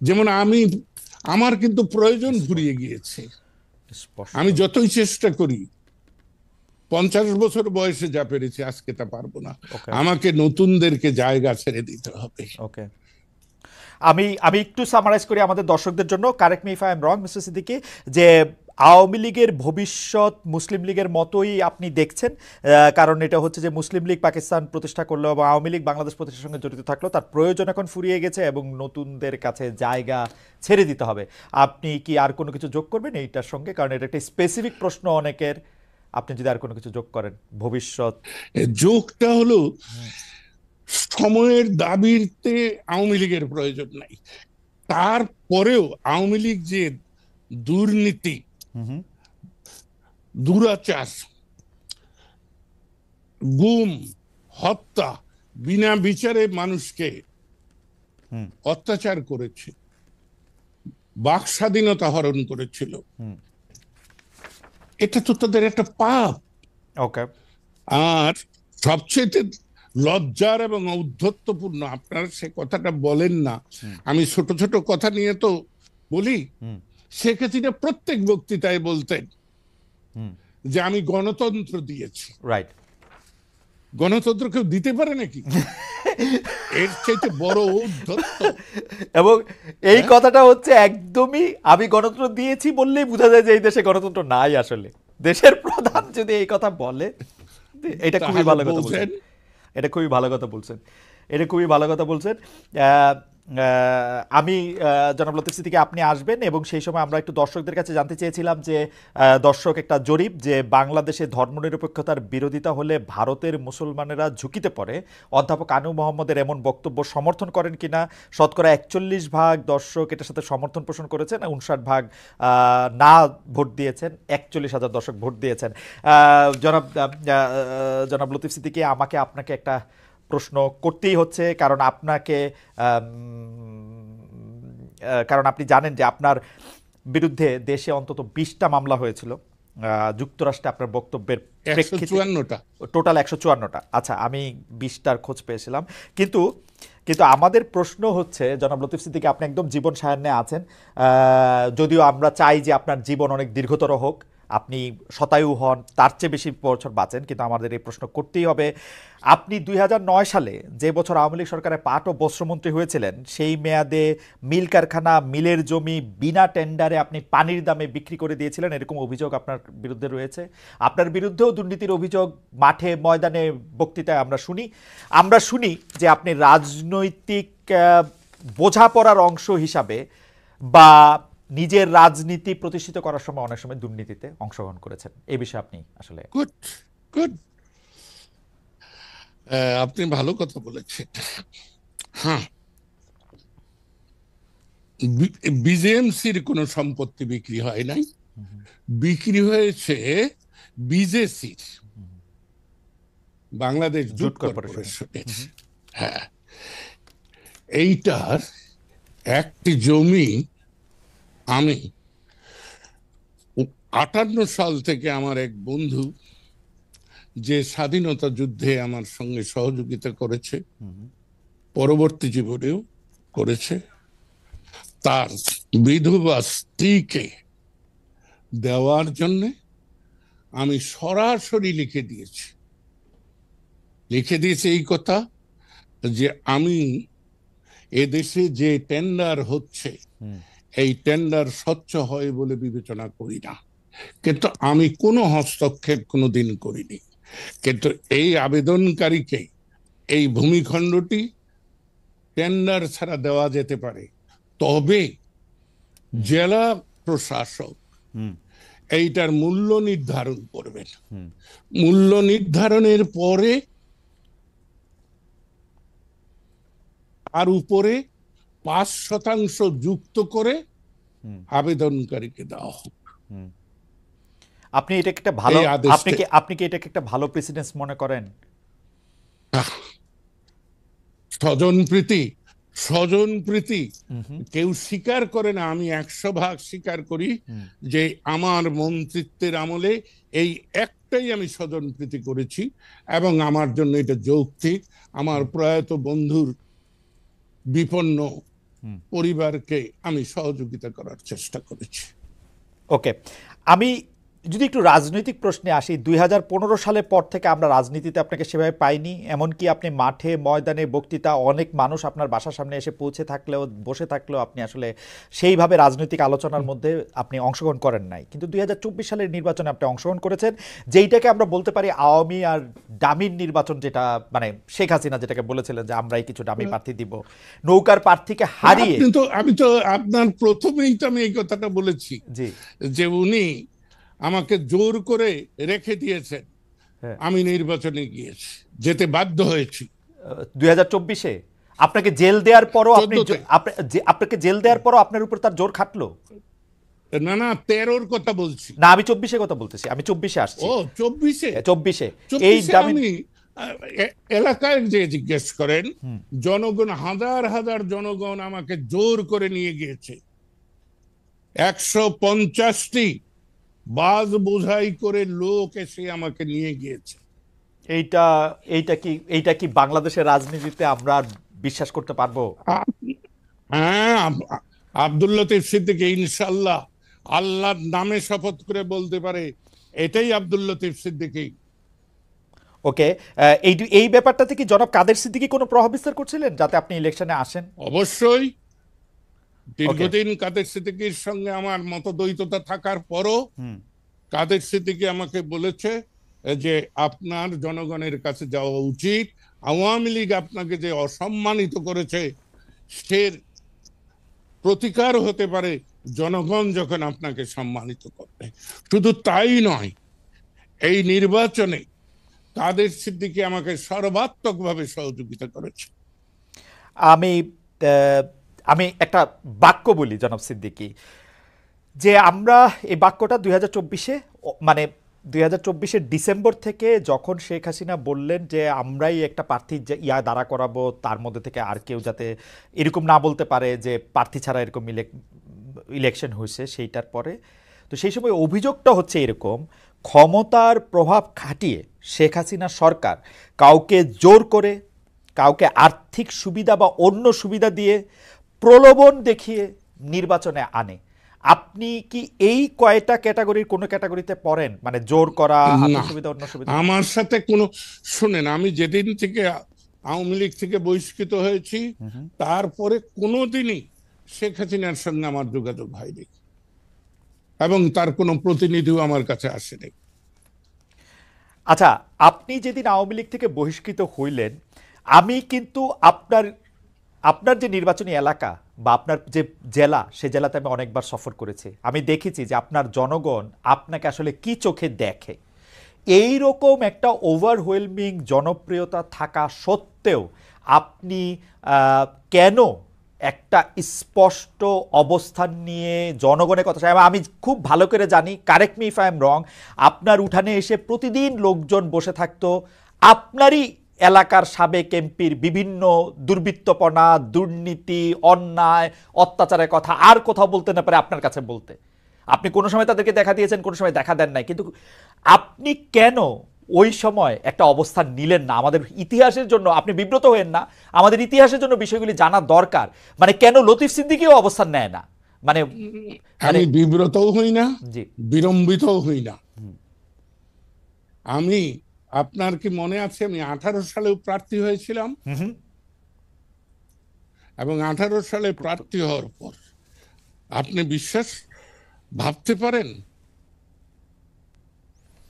যেমন আমার কিন্তু প্রয়োজন ফুরিয়ে গিয়েছে। আমি যতই চেষ্টা করি, 50 বছর বয়সে যা পেরেছি আজকে তা পারবো না। আমাকে নতুনদেরকে জায়গা ছেড়ে দিতে হবে।
ওকে, আমি একটু সামারাইজ করি আমাদের দর্শকদের জন্য। Correct me if I am wrong mister Siddiqui, যে আওয়ামী লীগের ভবিষ্যৎ মুসলিম লীগের মতোই আপনি দেখছেন, কারণ এটা হচ্ছে যে মুসলিম লীগ পাকিস্তান প্রতিষ্ঠা করলো এবং আওয়ামী লীগ বাংলাদেশ প্রতিষ্ঠার সঙ্গে জড়িত থাকলো, তার প্রয়োজন এখন ফুরিয়ে গেছে এবং নতুনদের কাছে জায়গা ছেড়ে দিতে হবে। আপনি কি আর কোনো কিছু যোগ করবেন এইটার সঙ্গে? কারণ এটা একটা স্পেসিফিক প্রশ্ন অনেকের, আপনি যদি আর কোনো কিছু যোগ করেন ভবিষ্যৎ।
যোগটা হলো সময়ের দাবিতে আওয়ামী লীগের প্রয়োজন নাই, তারপরেও আওয়ামী লীগ যে দুর্নীতি, দুরাচার, গুম, হত্যা, বিনা বিচারে মানুষকে অত্যাচার করেছে, বাক স্বাধীনতা হরণ করেছিল। এটা তো তাদের একটা পাপ।
ওকে,
আর সবচেয়ে লজ্জার এবং ঔদ্ধত্যপূর্ণ, আপনারা সে কথাটা বলেন না, আমি ছোট ছোট কথা নিয়ে তো বলি। শেখ হাসিনা প্রত্যেক বক্তৃতায় বলতেন যে আমি গণতন্ত্র দিয়েছি।
রাইট।
গণতন্ত্র কেউ দিতে পারে নাকি? এর চাইতে বড় ঔদ্ধত্য।
এবং এই কথাটা হচ্ছে একদমই আমি গণতন্ত্র দিয়েছি বললেই বোঝা যায় যে এই দেশে গণতন্ত্র নাই। আসলে দেশের প্রধান যদি এই কথা বলে, এটা খুবই ভালো কথা বলছেন, এটা খুবই ভালো কথা বলছেন, এটা খুবই ভালো কথা বলছেন। আমি জনাব লতিফ সিদ্দিকী আপনি আসবেন এবং সেই সময় আমরা একটু দর্শকদের কাছে জানতে চেয়েছিলাম যে দর্শক একটা জরিপ যে বাংলাদেশে ধর্মনিরপেক্ষতার বিরোধিতা হলে ভারতের মুসলমানেরা ঝুঁকিতে পড়ে, অধ্যাপক আনু মোহাম্মদের এমন বক্তব্য সমর্থন করেন কিনা। শতকরা 41% দর্শক এটার সাথে সমর্থন পোষণ করেছেন, 59% না ভোট দিয়েছেন, 41,000 দর্শক ভোট দিয়েছেন। জনাব লতিফ সিদ্দিকী, আমাকে আপনাকে একটা প্রশ্ন করতেই হচ্ছে, কারণ আপনি জানেন যে আপনার বিরুদ্ধে দেশে অন্তত 20টা মামলা হয়েছিল যুক্তরাষ্ট্রে আপনার বক্তব্যের প্রেক্ষিতে। টোটাল 154টা। আচ্ছা, আমি 20টার খোঁজ পেয়েছিলাম। কিন্তু আমাদের প্রশ্ন হচ্ছে, জনাব লতিফ সিদ্দিকী, আপনি একদম জীবন সায়ান্নে আছেন, যদিও আমরা চাই যে আপনার জীবন অনেক দীর্ঘতর হোক, আপনি শতায়ু হন, তার চেয়ে বেশি বছর বাঁচেন, কিন্তু আমাদের এই প্রশ্ন করতেই হবে। আপনি 2009 সালে, যে বছর আওয়ামী লীগ সরকারের পাট ও বস্ত্রমন্ত্রী হয়েছিলেন, সেই মেয়াদে মিল কারখানা, মিলের জমি বিনা টেন্ডারে আপনি পানির দামে বিক্রি করে দিয়েছিলেন, এরকম অভিযোগ আপনার বিরুদ্ধে রয়েছে। আপনার বিরুদ্ধেও দুর্নীতির অভিযোগ মাঠে ময়দানে বক্তৃতায় আমরা শুনি যে আপনি রাজনৈতিক বোঝাপড়ার অংশ হিসাবে বা নিজের রাজনীতি প্রতিষ্ঠিত করার সময় অনেক সময় দুর্নীতিতে অংশগ্রহণ করেছেন। এই বিষয়ে আপনি আসলে
গুড আপনি ভালো কথা বলেছেন। হ্যাঁ, বিজেএমসির কোনো সম্পত্তি বিক্রি হয় নাই, বিক্রি হয়েছে বিজেসির, বাংলাদেশ জুট কর্পোরেশনের। হ্যাঁ, এইটার একটি জমি আমি 58 সাল থেকে আমার এক বন্ধু যে স্বাধীনতা যুদ্ধে আমার সঙ্গে সহযোগিতা করেছে, পরবর্তী জীবনেও করেছে, তার বিধবা স্ত্রীকে দেওয়ার জন্য আমি সরাসরি লিখে দিয়েছি এই কথা যে আমি এদেশে যে টেন্ডার হচ্ছে এই টেন্ডার স্বচ্ছ হয় বলে বিবেচনা করি না, কিন্তু আমি কোনো হস্তক্ষেপ কোনোদিন করিনি। কিন্তু এই আবেদনকারীকে এই ভূমিখণ্ডটি টেন্ডার ছাড়া দেওয়া যেতে পারে, তবে জেলা প্রশাসক এইটার মূল্য নির্ধারণ করবেন। মূল্য নির্ধারণের পরে তার উপরে 5% যুক্ত করে আবেদনকারীকে দেওয়া হোক।
আপনি এটাকে একটা ভালো, আপনি কি এটাকে একটা ভালো প্রেসিডেন্স মনে করেন?
স্বজনপ্রীতি কেউ স্বীকার করে না, আমি 100% স্বীকার করি যে আমার মন্ত্রিত্বের আমলে এই একটাই আমি স্বজনপ্রীতি করেছি, এবং আমার জন্য এটা যৌক্তিক। আমার প্রয়াত বন্ধুর বিপন্ন পরিবারকে আমি সহযোগিতা করার চেষ্টা করেছি।
ওকে, আমি যদি একটু রাজনৈতিক প্রশ্নে আসি, 2015 সালের পর থেকে আমরা রাজনীতিতে আপনাকে সেভাবে পাইনি। এমনকি আপনি মাঠে ময়দানে বক্তৃতা, অনেক মানুষ আপনার বাসার সামনে এসে বসে থাকলেও আপনি আসলে সেইভাবে রাজনৈতিক আলোচনার মধ্যে আপনি অংশগ্রহণ করেন নাই। কিন্তু 2024 সালের নির্বাচনে আপনি অংশগ্রহণ করেছেন, যেইটাকে আমরা বলতে পারি আওয়ামী আর ডামির নির্বাচন, যেটা মানে শেখ হাসিনা যেটাকে বলেছিলেন যে আমরাই কিছু ডামি প্রার্থী দিব, নৌকার প্রার্থীকে হারিয়ে।
আমি তো আপনার প্রথমেই তো আমি এই কথাটা বলেছি যে উনি আমাকে জোর করে রেখে দিয়েছেন, আমি নির্বাচনে গিয়েছি, যেতে বাধ্য হয়েছি।
2024-এ আপনাকে জেল দেওয়ার পরও আপনাকে জেল দেওয়ার পরও আপনার উপর তার জোর খাটলো?
না 13-র কথা বলছি
না, আমি 24-এ কথা বলতেছি। আমি 24-এ আসছি।
ও 24-এ
এই
আমি এলাকায় যে জিজ্ঞেস করেন, জনগণ, হাজার হাজার জনগণ আমাকে জোর করে নিয়ে গিয়েছে। 150টি বাস বোঝাই করে লোক এসে আমাকে নিয়ে গিয়েছে।
এইটা কি বাংলাদেশের রাজনীতিতে আমরা আর বিশ্বাস করতে পারবো?
হ্যাঁ, আব্দুল লতিফ সিদ্দিকী ইনশাল্লাহ আল্লাহর নামে শপথ করে বলতে পারে এটাই আব্দুল লতিফ সিদ্দিকী।
ওকে, এই ব্যাপারটাতে কি জনাব কাদের সিদ্দিকী কোনো প্রভাব বিস্তার করছিলেন যাতে আপনি ইলেকশনে আসেন?
অবশ্যই। দীর্ঘদিন কাদের সিদ্দিকীর সঙ্গে আমার মতদ্বৈততা থাকার পরও কাদের সিদ্দিকী আমাকে বলেছে যে আপনার জনগণের কাছে যাওয়া উচিত। আওয়ামী লীগ আপনাকে যে অসম্মানিত করেছে সে প্রতিকার হতে পারে জনগণ যখন আপনাকে সম্মানিত করবে। শুধু তাই নয়, এই নির্বাচনে কাদের সিদ্দিকী আমাকে সর্বাত্মকভাবে সহযোগিতা করেছে।
আমি একটা বাক্য বলি জনাব সিদ্দিকী, যে আমরা এই বাক্যটা 2024-এ মানে 2024-এর ডিসেম্বর থেকে যখন শেখ হাসিনা বললেন যে আমরাই একটা প্রার্থী দাঁড়া করাবো, তার মধ্যে থেকে আর কেউ যাতে এরকম না বলতে পারে যে প্রার্থী ছাড়া এরকম ইলেকশন হয়েছে, সেইটার পরে তো সেই সময় অভিযোগটা হচ্ছে এরকম, ক্ষমতার প্রভাব খাটিয়ে শেখ হাসিনা সরকার কাউকে জোর করে, কাউকে আর্থিক সুবিধা বা অন্য সুবিধা দিয়ে, প্রলোভন দেখিয়ে নির্বাচনে আনে। আপনি কি এই কয়টা ক্যাটাগরির কোন ক্যাটাগরিতে পড়েন? মানে জোর করা, আর্থিক সুবিধা, অন্য সুবিধা?
আমার সাথে কোনো, শুনেন, আমি যেদিন থেকে আওয়ামী লীগ থেকে বহিষ্কৃত হয়েছি তারপরে কোনোদিনই শেখ হাসিনার সঙ্গে আমার যোগাযোগ হয়নি এবং তার কোনো প্রতিনিধিও আমার কাছে আসেনি।
আচ্ছা, আপনি যেদিন আওয়ামী লীগ থেকে বহিষ্কৃত হইলেন, আমি কিন্তু আপনার যে নির্বাচনী এলাকা বা আপনার যে জেলা, সে জেলাতে আমি অনেকবার সফর করেছি। আমি দেখেছি যে আপনার জনগণ আপনাকে আসলে কি চোখে দেখে। এই রকম একটা ওভারওয়েলমিং জনপ্রিয়তা থাকা সত্ত্বেও আপনি কেন একটা স্পষ্ট অবস্থান নিয়ে জনগণের কথা চাই? আমি খুব ভালো করে জানি, correct me if I am রং, আপনার উঠানে এসে প্রতিদিন লোকজন বসে থাকতো আপনারই এলাকার সাবেক এমপির বিভিন্ন দুর্বৃত্তপনা, দুর্নীতি, অন্যায়, অত্যাচারের কথা আর কোথাও বলতে না পারে আপনার কাছে বলতে। আপনি কোনো সময় তাদেরকে দেখা দিয়েছেন, কোনো সময় দেখা দেন নাই, কিন্তু আপনি কেন ওই সময় একটা অবস্থান নিলেন না? আমাদের ইতিহাসের জন্য আপনি বিব্রত হয়েন না, আমাদের ইতিহাসের জন্য বিষয়গুলি জানা দরকার। মানে কেন লতিফ সিদ্দিকীও অবস্থান নেয় না? মানে
আমি বিব্রতও হই না, বিড়ম্বিতও হই না। আমি, আপনার কি মনে আছে, আমি 18 সালেও প্রার্থী হয়েছিলাম এবং 18 সালে প্রার্থী হওয়ার পর আপনি ভাবতে পারেন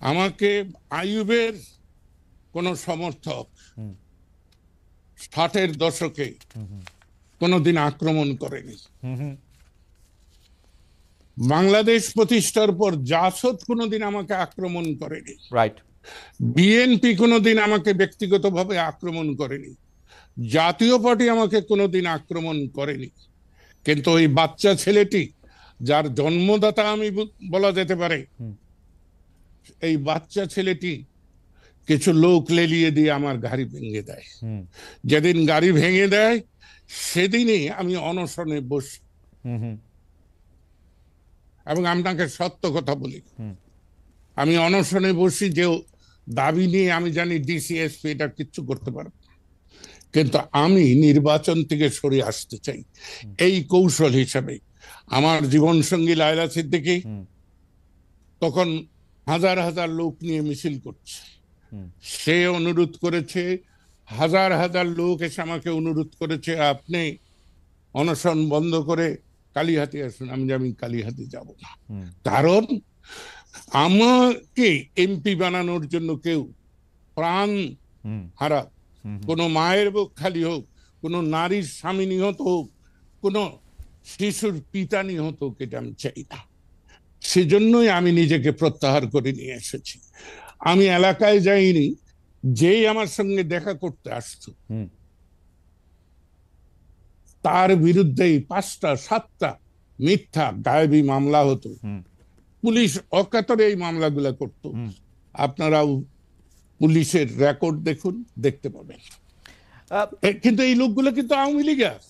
আমাকে আইয়ুবের কোন সমর্থক 60-এর দশকে কোনোদিন আক্রমণ করেনি। বাংলাদেশ প্রতিষ্ঠার পর জাসদ কোনোদিন আমাকে আক্রমণ করেনি।
রাইট।
বিএনপি কোনোদিন আমাকে ব্যক্তিগতভাবে আক্রমণ করেনি। জাতীয় পার্টি আমাকে কোনোদিন আক্রমণ করেনি। কিন্তু ওই বাচ্চা ছেলেটি, যার জন্মদাতা আমি বলা যেতে পারে, এই বাচ্চা ছেলেটি কিছু লোক লেলিয়ে দিয়ে আমার গাড়ি ভেঙে দেয়। যেদিন গাড়ি ভেঙে দেয় সেদিনই আমি অনশনে বসি। এবং আপনাকে সত্য কথা বলি, আমি অনশনে বসি যে দাবি নিয়ে আমি জানি ডিসিএসপি এটা কিচ্ছু করতে পারবে, কিন্তু আমি নির্বাচন থেকে সরে আসতে চাই। এই কৌশল হিসাবে আমার জীবন সঙ্গী লায়লা সিদ্দিকী তখন হাজার হাজার লোক নিয়ে মিছিল করছে। সে অনুরোধ করেছে, হাজার হাজার লোক এসে আমাকে অনুরোধ করেছে আপনি অনশন বন্ধ করে কালীহাতি আসুন। আমি কালীহাতি যাব না, কারণ আমাকে এমপি বানানোর জন্য কেউ প্রাণ হারা, কোন মায়ের বুক খালি হোক, কোন নারীর স্বামী নিহত হোক, কোন শিশুর পিতা নিহত হোক, এটা আমি চাই না। সেজন্যই আমি নিজেকে প্রত্যাহার করে নিয়ে এসেছি। আমি এলাকায় যাইনি, যেই আমার সঙ্গে দেখা করতে আসতো তার বিরুদ্ধেই 5টা 7টা মিথ্যা গায়েবী মামলা হতো। পুলিশ অকাতরে এই মামলাগুলো করত। আপনারাও পুলিশের রেকর্ড দেখুন, দেখতে পাবেন। কিন্তু এই লোকগুলো কিন্তু আওয়ামী লীগের।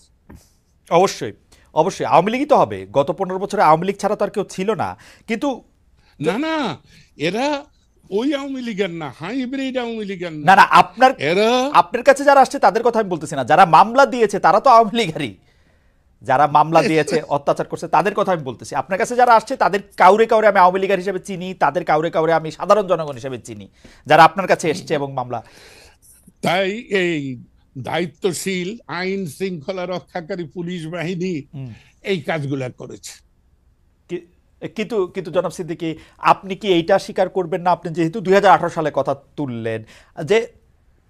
অবশ্যই অবশ্যই আওয়ামী লীগই তো হবে। গত 15 বছরে আওয়ামী লীগ ছাড়া তো আর কেউ ছিল না। কিন্তু
না না, এরা ওই আওয়ামী লীগের না, হাইব্রিড আওয়ামী লীগের
না না,
এরা
আপনার কাছে যারা আসছে তাদের কথা আমি বলতেছি না, যারা মামলা দিয়েছে তারা তো আওয়ামী লীগেরই। যারা মামলা দিয়েছে, অত্যাচার করছে, তাদের কথা আমি বলতেছি। আপনার কাছে যারা আসছে তাদের কাউরে কাউরে আমি আওয়ামী লীগের হিসেবে চিনি, তাদের কাউরে কাউরে আমি সাধারণ জনগণ হিসেবে চিনি, যারা আপনার কাছে এসছে এবং মামলা।
তাই এই দায়িত্বশীল আইন শৃঙ্খলা রক্ষাকারী পুলিশ বাহিনী এই কাজগুলা করেছে।
কিন্তু কিন্তু জনাব সিদ্দিকী, আপনি কি এইটা স্বীকার করবেন না, আপনি যেহেতু 2018 সালে কথা তুললেন, যে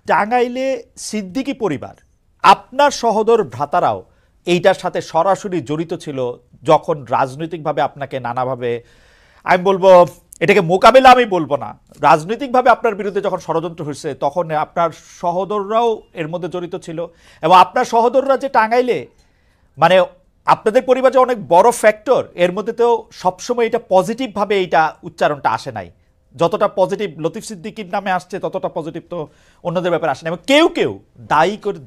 টাঙ্গাইলে সিদ্দিকী পরিবার, আপনার সহোদর ভ্রাতারাও এইটার সাথে সরাসরি জড়িত ছিল, যখন রাজনৈতিকভাবে আপনাকে নানাভাবে, আমি বলবো এটাকে মোকাবেলা আমি বলবো না, রাজনৈতিকভাবে আপনার বিরুদ্ধে যখন ষড়যন্ত্র হয়েছে, তখন আপনার সহোদররাও এর মধ্যে জড়িত ছিল। এবং আপনার সহোদররা যে টাঙ্গাইলে, মানে আপনাদের পরিবার যে অনেক বড় ফ্যাক্টর, এর মধ্যে তো সবসময় এটা পজিটিভভাবে এইটা উচ্চারণটা আসে নাই। যতটা পজিটিভ লতিফ সিদ্দিকীর নামে আসছে, ততটা পজিটিভ তো অন্যদের ব্যাপারে আসে না। এবং কেউ কেউ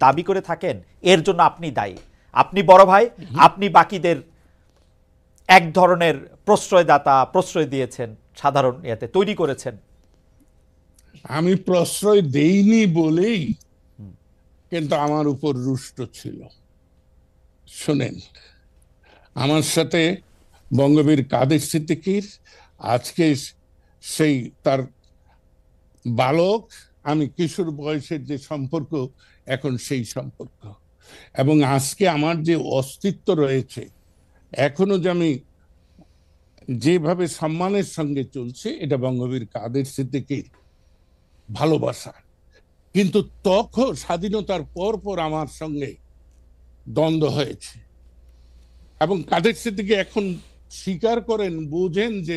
দাবি করে থাকেন এর জন্য আপনি দায়ী, আপনি বড় ভাই, আপনি বাকিদের এক ধরনের প্রশ্রয়দাতা, প্রশ্রয় দিয়েছেন, সাধারণ ইয়েতে তৈরি করেছেন।
আমি প্রশ্রয় দেইনি বলেই কিন্তু আমার উপর রুষ্ট ছিল। শোনেন, আমার সাথে বঙ্গবীর কাদের সিদ্দিকীর আজকে সেই তার বালক, আমি কিশোর বয়সের যে সম্পর্ক, এখন সেই সম্পর্ক। এবং আজকে আমার যে অস্তিত্ব রয়েছে, এখনো যে আমি যেভাবে সম্মানের সঙ্গে চলছে, এটা বঙ্গবীর কাদের সিদ্দিকীর ভালোবাসা। কিন্তু তখন স্বাধীনতার পর পর আমার সঙ্গে দ্বন্দ্ব হয়েছে, এবং কাদের সিদ্দিকী এখন স্বীকার করেন, বুঝেন যে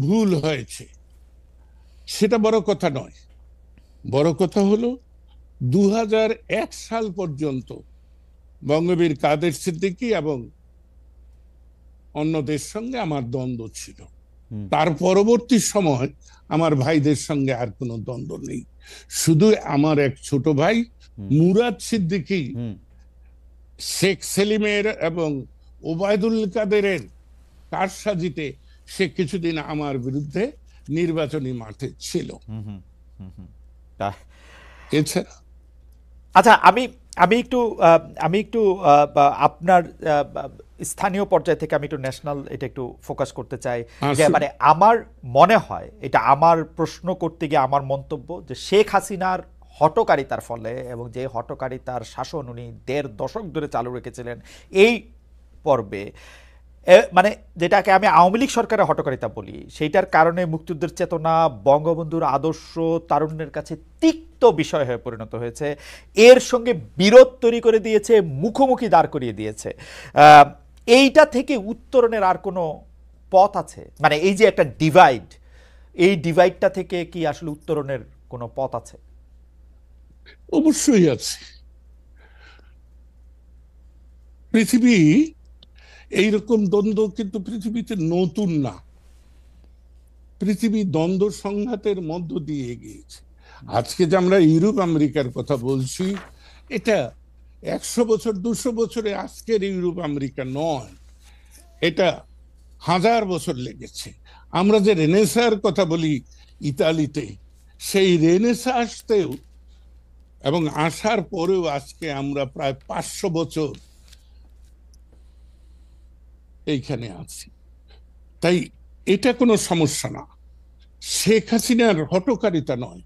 ভুল হয়েছে। সেটা বড় কথা নয়। বড় কথা হলো 2001 সাল পর্যন্ত বঙ্গবীর কাদের সিদ্দিকী এবং অন্যদের সঙ্গে আমার দ্বন্দ্ব ছিল। তার পরবর্তী সময় আমার ভাইদের সঙ্গে আর কোনো দ্বন্দ্ব নেই। শুধু আমার এক ছোট ভাই মুরাদ সিদ্দিকী শেখ সেলিমের এবং ওবায়দুল কাদেরের কারসাজিতে সে কিছুদিন আমার বিরুদ্ধে নির্বাচনী মাঠে ছিল। এছাড়া
আচ্ছা, আমি একটু আপনার স্থানীয় পর্যায় থেকে আমি একটু ন্যাশনাল এটা একটু ফোকাস করতে চাই। যে মানে আমার মনে হয়, এটা আমার প্রশ্ন করতে গিয়ে আমার মন্তব্য, যে শেখ হাসিনার হঠকারিতার ফলে, এবং যে হঠকারিতার শাসন উনি 1.5 দশক ধরে চালু রেখেছিলেন, এই পর্বে মানে যেটাকে আমি আওয়ামী লীগ সরকারের হঠকারিতা বলি, সেইটার কারণে মুক্তিযুদ্ধের চেতনা, বঙ্গবন্ধুর আদর্শ তারুণ্যের কাছে তিক্ত বিষয় হয়ে পরিণত হয়েছে। এর সঙ্গে বিরোধ তৈরি করে দিয়েছে, মুখোমুখি দাঁড় করিয়ে দিয়েছে। এইটা থেকে উত্তরণের আর কোনো পথ আছে? মানে এই যে একটা ডিভাইড, এই ডিভাইডটা থেকে কি আসলে উত্তরণের কোনো পথ আছে?
অবশ্যই আছে। পৃথিবী এইরকম দ্বন্দ্ব কিন্তু পৃথিবীতে নতুন না। পৃথিবী দ্বন্দ্ব সংঘাতের মধ্য দিয়ে গিয়েছে। আজকে যে আমরা ইউরোপ আমেরিকার কথা বলছি, এটা 100 বছর 200 বছরে আজকের ইউরোপ আমেরিকা নয়, এটা 1000 বছর লেগেছে। আমরা যে রেনেসার কথা বলি ইতালিতে, সেই রেনেসা আসতেও এবং আসার পরেও আজকে আমরা প্রায় 500 বছর এইখানে আছি। তাই এটা কোনো সমস্যা না। শেখ হাসিনার হঠকারিতা নয়,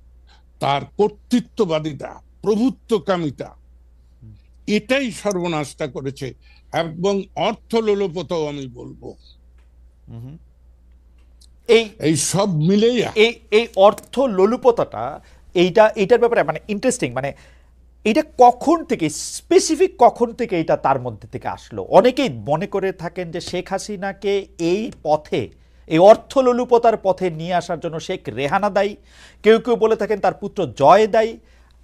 তার কর্তৃত্ববাদিতা, প্রভুত্বকামিতা, এটাই সর্বনাশটা করেছে। এবং অর্থলোলুপতাও আমি বলবো, এই সব মিলেই
এই অর্থ লোলুপতাটা, এইটার ব্যাপারে মানে ইন্টারেস্টিং। মানে এটা কখন থেকে, স্পেসিফিক কখন থেকে এটা তার মধ্যে থেকে আসলো? অনেকেই মনে করে থাকেন যে শেখ হাসিনাকে এই পথে, এই অর্থ লোলুপতার পথে নিয়ে আসার জন্য শেখ রেহানা দায়ী, কেউ কেউ বলে থাকেন তার পুত্র জয় দায়ী।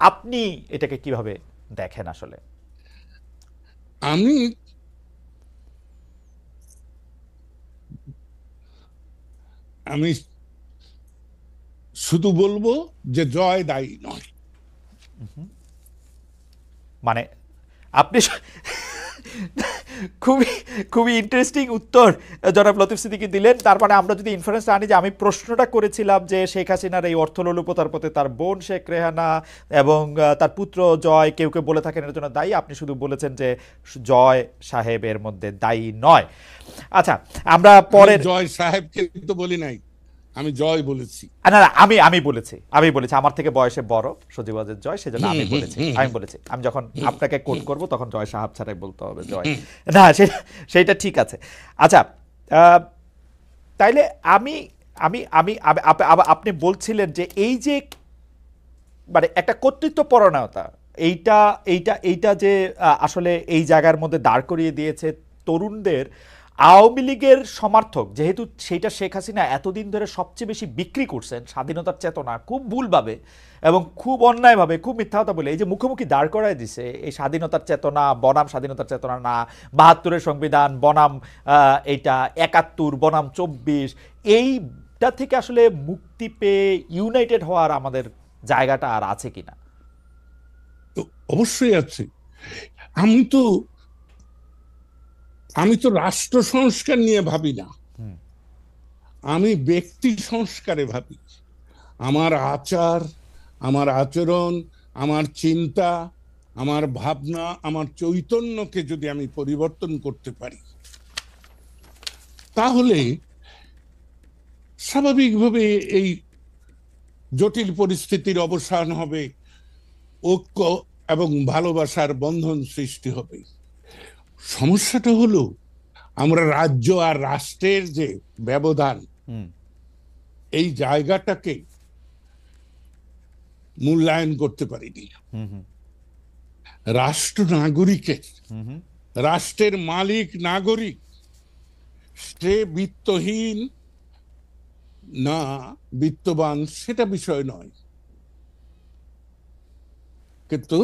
আপনি এটাকে কিভাবে দেখেন আসলে?
আমি শুধু বলবো যে জয় দায়ী নয়।
মানে আপনি খুবই খুবই ইন্টারেস্টিং উত্তর জনাব লতিফ সিদ্দিকী দিলেন। তার মানে আমরা যদি ইনফারেন্স আনি যে আমি প্রশ্নটা করেছিলাম যে শেখ হাসিনার এই অর্থলোলুপতার পথে তার বোন শেখ রেহানা এবং তার পুত্র জয় কেউ কেউ বলে থাকেন এর জন্য দায়ী, আপনি শুধু বলেছেন যে জয় সাহেব এর মধ্যে দায়ী নয়। আচ্ছা, আমরা পরের
জয় সাহেবকে তো বলি নাই, আমি জয় বলেছি।
না না, আমি বলেছি আমার থেকে বয়সে বড় সজীব ওয়াজেদ জয়, সেজন্য আমি বলেছি। আমি যখন আপনাকে কোট করব তখন জয় সাহেব ছাড়াই বলতে হবে জয়। না, সেটা ঠিক আছে। আচ্ছা, তাইলে আমি আমি আমি আপনি বলছিলেন যে এই যে মানে একটা কর্তৃত্ব পরায়ণতা, এইটা এইটা এইটা যে আসলে এই জায়গার মধ্যে দাঁড় করিয়ে দিয়েছে তরুণদের। আওয়ামী লীগের সমর্থক যেহেতু সেইটা শেখ হাসিনা এতদিন ধরে সবচেয়ে বেশি বিক্রি করছেন, স্বাধীনতার চেতনা খুব ভুলভাবে এবং খুব অন্যায়ভাবে, খুব মিথ্যা কথা বলে এই যে মুখোমুখি দাঁড় করায় দিছে এই স্বাধীনতার চেতনা বনাম স্বাধীনতার চেতনা না, ৭২-এর সংবিধান বনাম এইটা ৭১ বনাম ২৪, এইটা থেকে আসলে মুক্তি পেয়ে ইউনাইটেড হওয়ার আমাদের জায়গাটা আর আছে কিনা?
অবশ্যই আছে। আমি তো রাষ্ট্র সংস্কার নিয়ে ভাবি না, আমি ব্যক্তি সংস্কারে ভাবি। আমার আচার, আমার আচরণ, আমার চিন্তা, আমার ভাবনা, আমার চৈতন্যকে যদি আমি পরিবর্তন করতে পারি, তাহলে স্বাভাবিকভাবে এই জটিল পরিস্থিতির অবসান হবে, ঐক্য এবং ভালোবাসার বন্ধন সৃষ্টি হবে। সমস্যাটা হলো আমরা রাজ্য আর রাষ্ট্রের যে ব্যবধান, এই জায়গাটাকে মূল্যায়ন করতে পারিনি। রাষ্ট্র নাগরিকের, রাষ্ট্রের মালিক নাগরিক, সে বিত্তহীন না বিত্তবান সেটা বিষয় নয়, কিন্তু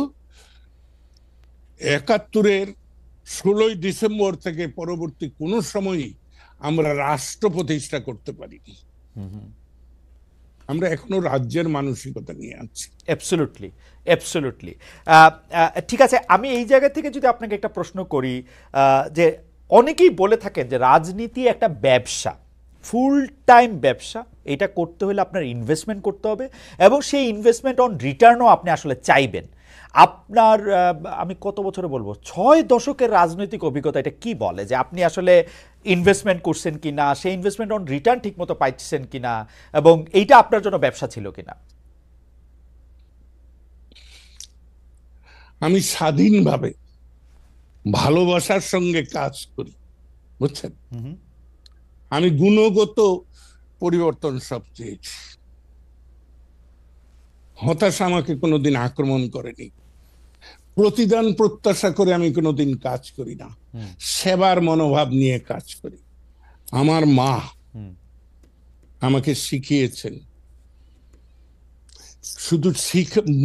৭১-এর ১৬ই ডিসেম্বর থেকে পরবর্তী কোন সময়ই আমরা রাষ্ট্র প্রতিষ্ঠা করতে পারিনি। আমরা এখনো রাজ্যের মানসিকতা নিয়ে আছি।
অ্যাবসলিউটলি। ঠিক আছে, আমি এই জায়গা থেকে যদি আপনাকে একটা প্রশ্ন করি, যে অনেকেই বলে থাকেন যে রাজনীতি একটা ব্যবসা, ফুল টাইম ব্যবসা। এটা করতে হলে আপনার ইনভেস্টমেন্ট করতে হবে এবং সেই ইনভেস্টমেন্ট অন রিটার্নও আপনি আসলে চাইবেন। আপনার আমি কত বছরে বলবো ৬ দশকের রাজনৈতিক অভিজ্ঞতা এটা কি বলে যে আপনি আসলে ইনভেস্টমেন্ট করছেন কিনা, সেই ইনভেস্টমেন্ট অন রিটার্ন ঠিক মতো পাইছেন কিনা, এবং এইটা আপনার জন্য ব্যবসা ছিল কিনা?
আমি স্বাধীনভাবে ভালোবাসার সঙ্গে কাজ করি, বুঝছেন? আমি গুণগত পরিবর্তন সব চেয়েছি। হতাশা আমাকে কোনোদিন আক্রমণ করেনি। প্রতিদান প্রত্যাশা করে আমি কোনোদিন কাজ করি না, সেবার মনোভাব নিয়ে কাজ করি। আমার মা আমাকে শিখিয়েছেন, শুধু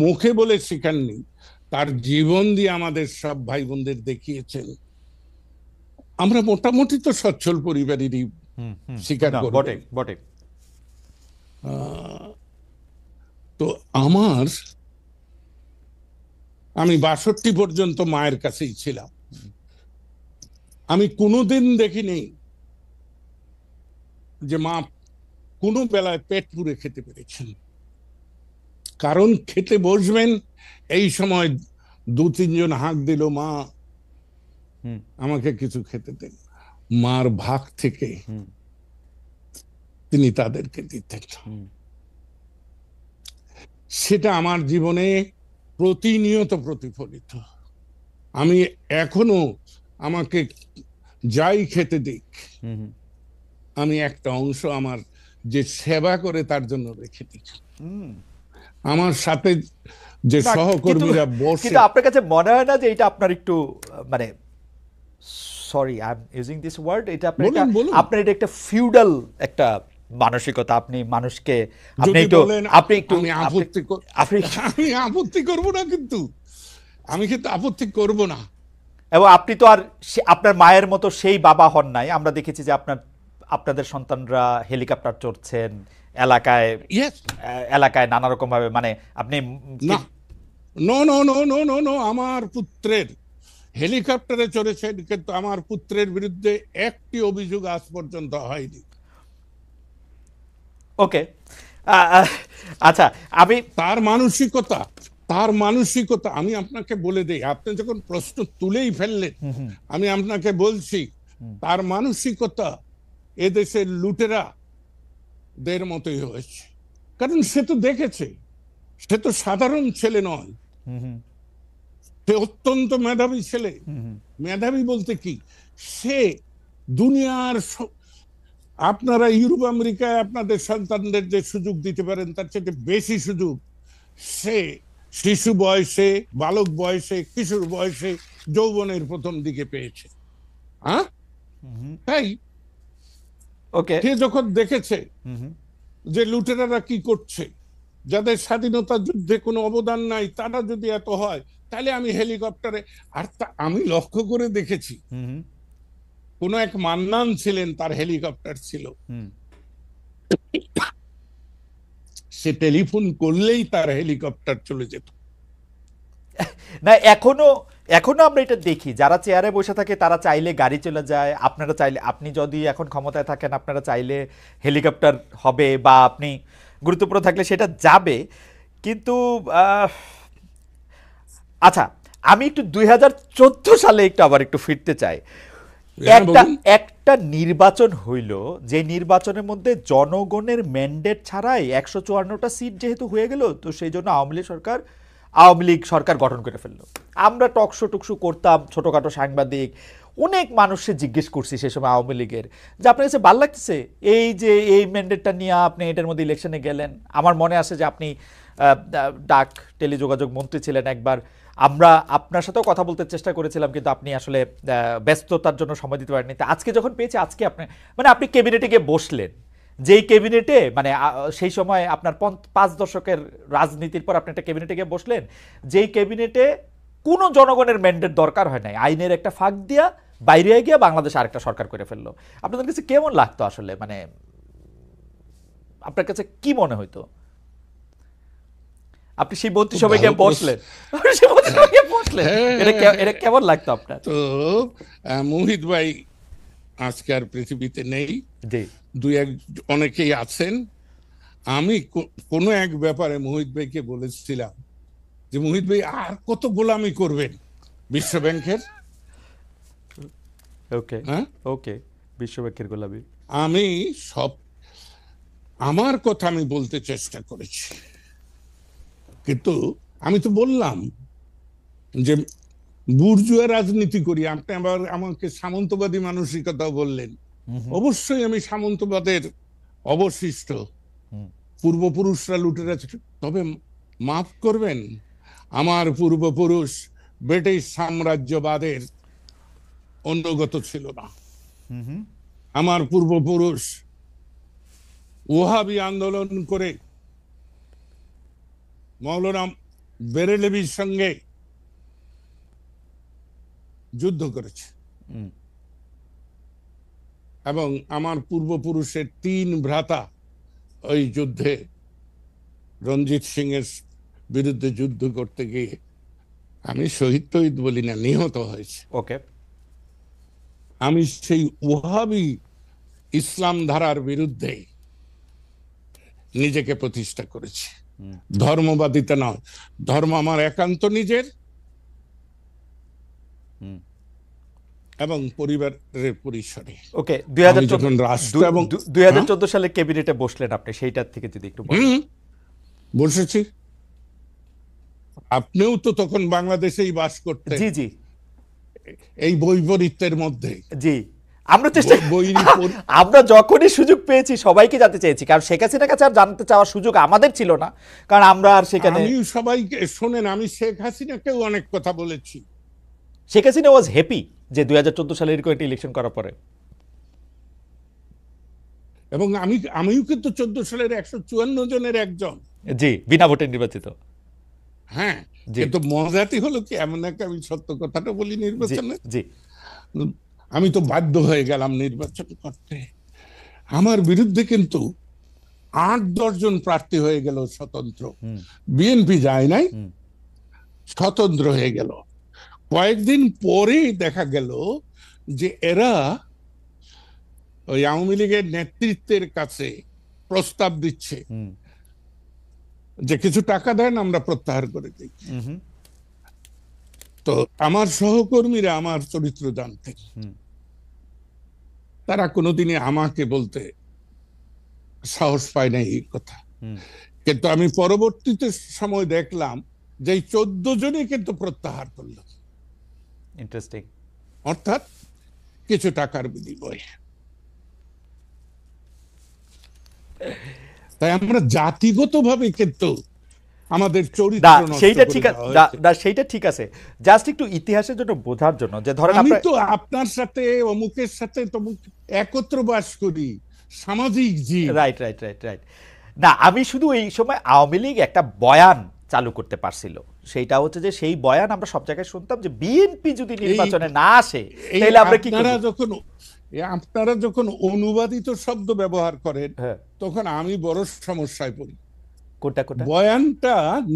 মুখে বলে শিখাননি, তার জীবন দিয়ে আমাদের সব ভাই বোনদের দেখিয়েছেন। আমরা মোটামুটি তো সচ্ছল পরিবারেরই স্বীকার করি। তো আমি ৬২ পর্যন্ত মায়ের কাছেই ছিলাম। আমি কোনোদিন দেখিনি যে মা কোনো বেলায় পেট পুরে খেতে পেরেছেন। কারণ খেতে বসবেন, এই সময় ২-৩ জন হাঁক দিল, মা আমাকে কিছু খেতে দেন। মার ভাগ থেকে তিনি তাদেরকে দিতেন। সেটা আমার জীবনে প্রতিনিয়ত প্রতিফলিত। আমি এখনো আমাকে যাই খেতে দিক, আমি একটা অংশ আমার যে সেবা করে তার জন্য রেখে দিই। আমার সাথে যে সহকর্মীরা বসে,
কিন্তু আপনার কাছে মনে হয় না যে এটা আপনার একটু মানে, sorry I am using this word, এটা আপনার এটা একটা ফিউডাল একটা মানসিকতা? আপনি মানুষকে
আমি আপত্তি করব না, কিন্তু আপত্তি করব না।
এবং আপনি তো আর আপনার মায়ের মতো সেই বাবা হন নাই। আমরা দেখেছি যে আপনাদের সন্তানরা হেলিকপ্টার চড়ছেন, এলাকায়
ইয়েস,
এলাকায় নানা রকম ভাবে মানে আপনি
না, no no no no no no, আমার পুত্রের হেলিকপ্টারে চড়েছেন, কিন্তু আমার পুত্রের বিরুদ্ধে একটি অভিযোগ আজ পর্যন্ত হয়নি।
ওকে, আচ্ছা, আমি
তার মানসিকতা আমি আপনাকে বলে দেই, আপনি যখন প্রশ্ন তুলেই ফেললেন আমি আপনাকে বলছি, তার মানসিকতা এদেশের লুটেরা দের মতোই হয়েছে। কারণ সে তো দেখেছে, সে তো সাধারণ ছেলে নয়, সে অত্যন্ত মেধাবী ছেলে। মেধাবী বলতে কি, সে দুনিয়ার আপনারা ইউরোপ আমেরিকায় আপনাদের সন্তানদের যে সুযোগ দিতে পারেন তার চেয়ে বেশি সুযোগ সে শিশু বয়সে, বালক বয়সে, কিশোর বয়সে, যৌবনের প্রথম দিকে পেয়েছে। হ্যাঁ, তাই
ওকে,
সে যখন দেখেছে যে লুটেরারা কি করছে, যাদের স্বাধীনতা যুদ্ধে কোনো অবদান নাই, তারা যদি এত হয় তাহলে আমি হেলিকপ্টারে, আর আমি লক্ষ্য করে দেখেছি কোন এক মান্নান ছিলেন, তার হেলিকপ্টার ছিল, সে টেলিফোন করলেই তার হেলিকপ্টার চলে যেত।
না, এখনো আমরা এটা দেখি, যারা চেয়ারে বসে থাকে তারা চাইলে গাড়ি চলে যায়, আপনারা চাইলে, আপনি যদি এখন ক্ষমতায় থাকেন আপনারা চাইলে হেলিকপ্টার হবে, বা আপনি গুরুত্বপূর্ণ থাকলে সেটা যাবে। কিন্তু আচ্ছা, আমি একটু 2014 সালে আবার একটু ফিরতে চাই। একটা নির্বাচন হইল, যে নির্বাচনের মধ্যে জনগণের ম্যান্ডেট ছাড়াই 154টা সিট যেহেতু হয়ে গেল, তো সেই জন্য আওয়ামী লীগ সরকার গঠন করে ফেললো। আমরা টকশো করতাম, ছোটখাটো সাংবাদিক, অনেক মানুষকে জিজ্ঞেস করছি সে সময় আওয়ামী লীগের, যে আপনার কাছে ভালো লাগতেছে এই যে এই ম্যান্ডেটটা নিয়ে আপনি এটার মধ্যে ইলেকশনে গেলেন। আমার মনে আছে যে আপনি ডাক টেলিযোগাযোগ মন্ত্রী ছিলেন একবার, আমরা আপনার সাথেও কথা বলতে চেষ্টা করেছিলাম, কিন্তু আপনি আসলে ব্যস্ততার জন্য সময় দিতে পারেননি। আজকে যখন পেয়েছি, আজকে আপনি ক্যাবিনেটে গিয়ে বসলেন, যেই ক্যাবিনেটে মানে সেই সময় আপনার 5 দশকের রাজনীতির পর আপনি একটা ক্যাবিনেটে গিয়ে বসলেন, যেই ক্যাবিনেটে কোনো জনগণের ম্যান্ডেট দরকার হয় নাই, আইনের একটা ফাঁক দিয়া বাইরে গিয়ে বাংলাদেশ আরেকটা সরকার করে ফেললো। আপনাদের কাছে কেমন লাগতো আসলে, মানে আপনার কাছে কি মনে হইতো? আপনি সেই মন্ত্রিসভায় বসলেন, এটা কেমন লাগতো আপনার?
তো মোহিত ভাই আজকে আর পৃথিবীতে নেই, অনেকেই আছেন। আমি কোনো এক ব্যাপারে মোহিত ভাইকে বলেছিলাম যে মোহিত ভাই আর কত গোলামি করবেন বিশ্ব ব্যাংকের।
ওকে, বিশ্ব ব্যাংকের গোলামি।
আমি আমার কথা আমি বলতে চেষ্টা করেছি, কিন্তু আমি তো বললাম যে বুর্জুয়া রাজনীতি করি। আপনি আবার আমাকে সামন্তবাদী মানসিকতা বললেন। অবশ্যই আমি সামন্তবাদের অবশিষ্ট, পূর্বপুরুষরা লুটেরা, তবে মাফ করবেন, আমার পূর্বপুরুষ ব্রিটিশ সাম্রাজ্যবাদের অনুগত ছিল না। আমার পূর্বপুরুষ ওহাবি আন্দোলন করে মৌলানা বেরেলভির সঙ্গে যুদ্ধ করেছে, এবং আমার পূর্বপুরুষের 3 ভ্রাতা ওই যুদ্ধে রঞ্জিত সিং এর বিরুদ্ধে যুদ্ধ করতে গিয়ে, আমি শহীদ বলি না, নিহত হয়েছে।
ওকে,
আমি সেই ওহাবি ইসলাম ধারার বিরুদ্ধে নিজেকে প্রতিষ্ঠা করেছি, ধর্মবাদিতা নয়। ধর্ম আমার একান্ত নিজের এবং পরিবারের পরিসরে।
ওকে, 2014 সালে ক্যাবিনেটে বসলেন আপনি, সেইটার থেকে যদি একটু বলেন।
বসেছি, আপনিও তো তখন বাংলাদেশেই বাস করতেন।
জি জি,
এই বৈপরীত্যের মধ্যে।
জি, আমরা যখনই সুযোগ পেয়েছি সবাইকে জানতে চেয়েছি, কারণ শেখ হাসিনার কাছে আর জানতে চাওয়ার সুযোগ আমাদের ছিল না, কারণ আমরা আর সেখানে।
আমি সবাইকে শোনেন, আমি শেখ হাসিনাকেও অনেক কথা বলেছি।
শেখ হাসিনা ওয়াজ হ্যাপি যে 2014 সালে এরকম একটা ইলেকশন করার পরে,
এবং আমিও কিন্তু 14 সালের 154 জনের একজন।
জি, বিনা ভোটে নির্বাচিত।
হ্যাঁ, কিন্তু মজাটি হলো কি, এমন একটা, আমি সত্য কথাটা বলি, নির্বাচনে
জি,
আমি তো বাধ্য হয়ে গেলাম নির্বাচন করতে। আমার বিরুদ্ধে কিন্তু 8-10 জন প্রার্থী হয়ে গেল স্বতন্ত্র, বিএনপি যায় নাই, স্বতন্ত্র হয়ে গেল। কয়েকদিন পরেই দেখা গেল যে এরা ওই আওয়ামী লীগের নেতৃত্বের কাছে প্রস্তাব দিচ্ছে যে কিছু টাকা দেন, আমরা প্রত্যাহার করে দিই। তো আমার সহকর্মীরা আমার চরিত্র জানতেন, তারা কোনোদিনই আমাকে বলতে সাহস পায় না এই কথা। কিন্তু আমি পরবর্তীতে সময় দেখলাম যে 14 জনই কিন্তু প্রত্যাহার করল,
ইন্টারেস্টিং,
অর্থাৎ কিছু টাকার বিনিময়ে। তাই আমরা জাতিগতভাবে কিন্তু আমাদের চরিত্র নষ্ট
সেইটা
করে
ঠিক
দেওয়া হয়েছে।
না, সেইটা ঠিক আছে, জাস্ট একটু ইতিহাসের জন্য বোঝার জন্য যে ধরেন
আমি তো আপনার সাথে অমুকের সাথে তমুক একত্র বাস করি, সামাজিক জীব।
Right right right right. না, আমি শুধু এই সময় আওয়ামী লীগ একটা বয়ান চালু করতে পারছিল, সেইটা হচ্ছে যে সেই বয়ান আমরা সব জায়গায় শুনতাম যে বিএনপি যদি নির্বাচনে না আসে তাহলে আমরা কি করব।
আপনারা যখন অনুবাদিত শব্দ ব্যবহার করেন তখন আমি বড় সমস্যায় পড়ি।
কোনটা কোনটা?
বয়ানটা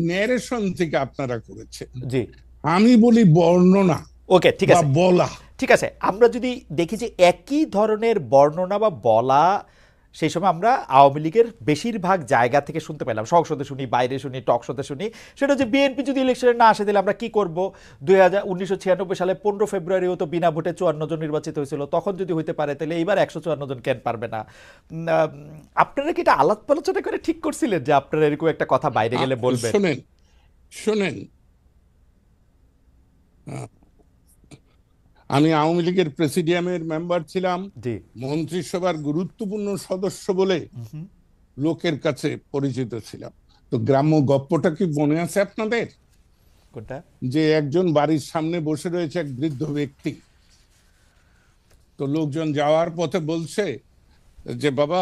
ন্যারেশন থেকে আপনারা করেছেন,
জি,
আমি বলি বর্ণনা।
ওকে, ঠিক আছে,
বলা,
ঠিক আছে। আমরা যদি দেখি যে একই ধরনের বর্ণনা বা বলা সেই সময় আমরা আওয়ামী লীগের বেশিরভাগ জায়গা থেকে শুনতে পেলাম, সংসদে শুনি, বাইরে শুনি, টক শোতে শুনি, সেটা হচ্ছে বিএনপি যদি ইলেকশনে না আসে তাহলে আমরা কি করব। 1996 সালে 15 ফেব্রুয়ারিও তো বিনা ভোটে 54 জন নির্বাচিত হয়েছিল, তখন যদি হইতে পারে তাহলে এইবার 154 জন কেন পারবে না। আপনারা কি এটা আলাপ আলোচনা করে ঠিক করছিলেন যে আপনারা এরকম একটা কথা বাইরে গেলে বলবেন?
শোনেন, আমি আওয়ামী লীগের প্রেসিডিয়ামের মেম্বার ছিলাম, মন্ত্রিসভার গুরুত্বপূর্ণ সদস্য বলে লোকের কাছে পরিচিত ছিলাম। তো গ্রাম্য গপ্পটা কি মনে আছে আপনাদের?
কোনটা? যে
একজন বাড়ির সামনে বসে রয়েছে এক বৃদ্ধ ব্যক্তি, তো লোকজন যাওয়ার পথে বলছে যে বাবা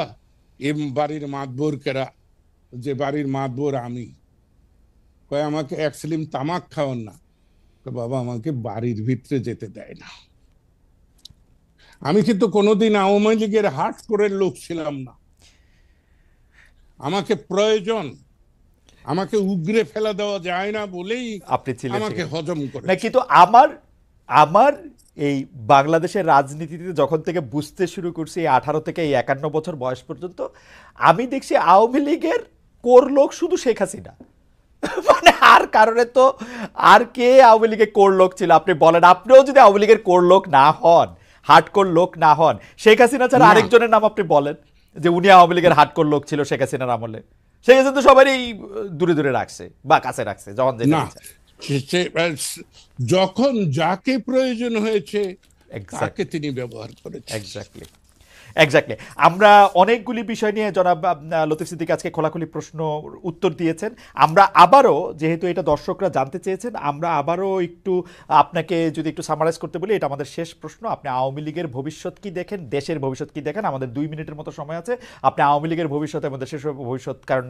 এ বাড়ির মাতবর কেরা? যে বাড়ির মাতবর আমি। কয় আমাকে এক সিলিম তামাক খাওয়ান না। বাবা আমাকে বাড়ির ভিতরে যেতে দেয় না। আমি কিন্তু কোনোদিন আওয়ামী লীগের হাট করে লোক ছিলাম না, আমাকে প্রয়োজন, আমাকে উগরে ফেলা দেওয়া যায় না বলেই
আপনি ছিলেন,
আমাকে হজম করে
না। কিন্তু আমার এই বাংলাদেশের রাজনীতিতে যখন থেকে বুঝতে শুরু করছি, 18 থেকে 51 বছর বয়স পর্যন্ত আমি দেখছি আওয়ামী লীগের কোর লোক শুধু শেখ হাসিনা, মানে আর কারণে তো আর কে আওয়ামী লীগের কোর লোক ছিল আপনি বলেন? আপনিও যদি আওয়ামী লীগের কোর লোক না হন, হার্ডকোর লোক না হন, শেখ হাসিনা ছাড়া আরেকজনের নাম আপনি বলেন যে উনি আওয়ামী লীগের হার্ডকোর লোক ছিল শেখ হাসিনার আমলে। শেখ হাসিনা তো সবারই দূরে দূরে রাখছে বা কাছে রাখছে,
যখন যাকে প্রয়োজন হয়েছে তাকে তিনি ব্যবহার করেছেন।
এক্স্যাক্টলি। আমরা অনেকগুলি বিষয় নিয়ে জনাব লতিফ সিদ্দিকী আজকে খোলাখুলি প্রশ্ন উত্তর দিয়েছেন। আমরা আবারও, যেহেতু এটা দর্শকরা জানতে চেয়েছেন, আমরা আবারও একটু আপনাকে যদি একটু সামারাইজ করতে বলি, এটা আমাদের শেষ প্রশ্ন। আপনি আওয়ামী লীগের ভবিষ্যৎ কি দেখেন, দেশের ভবিষ্যৎ কি দেখেন? আমাদের 2 মিনিটের মতো সময় আছে। আপনি আওয়ামী লীগের ভবিষ্যৎ এবং দেশের ভবিষ্যৎ, কারণ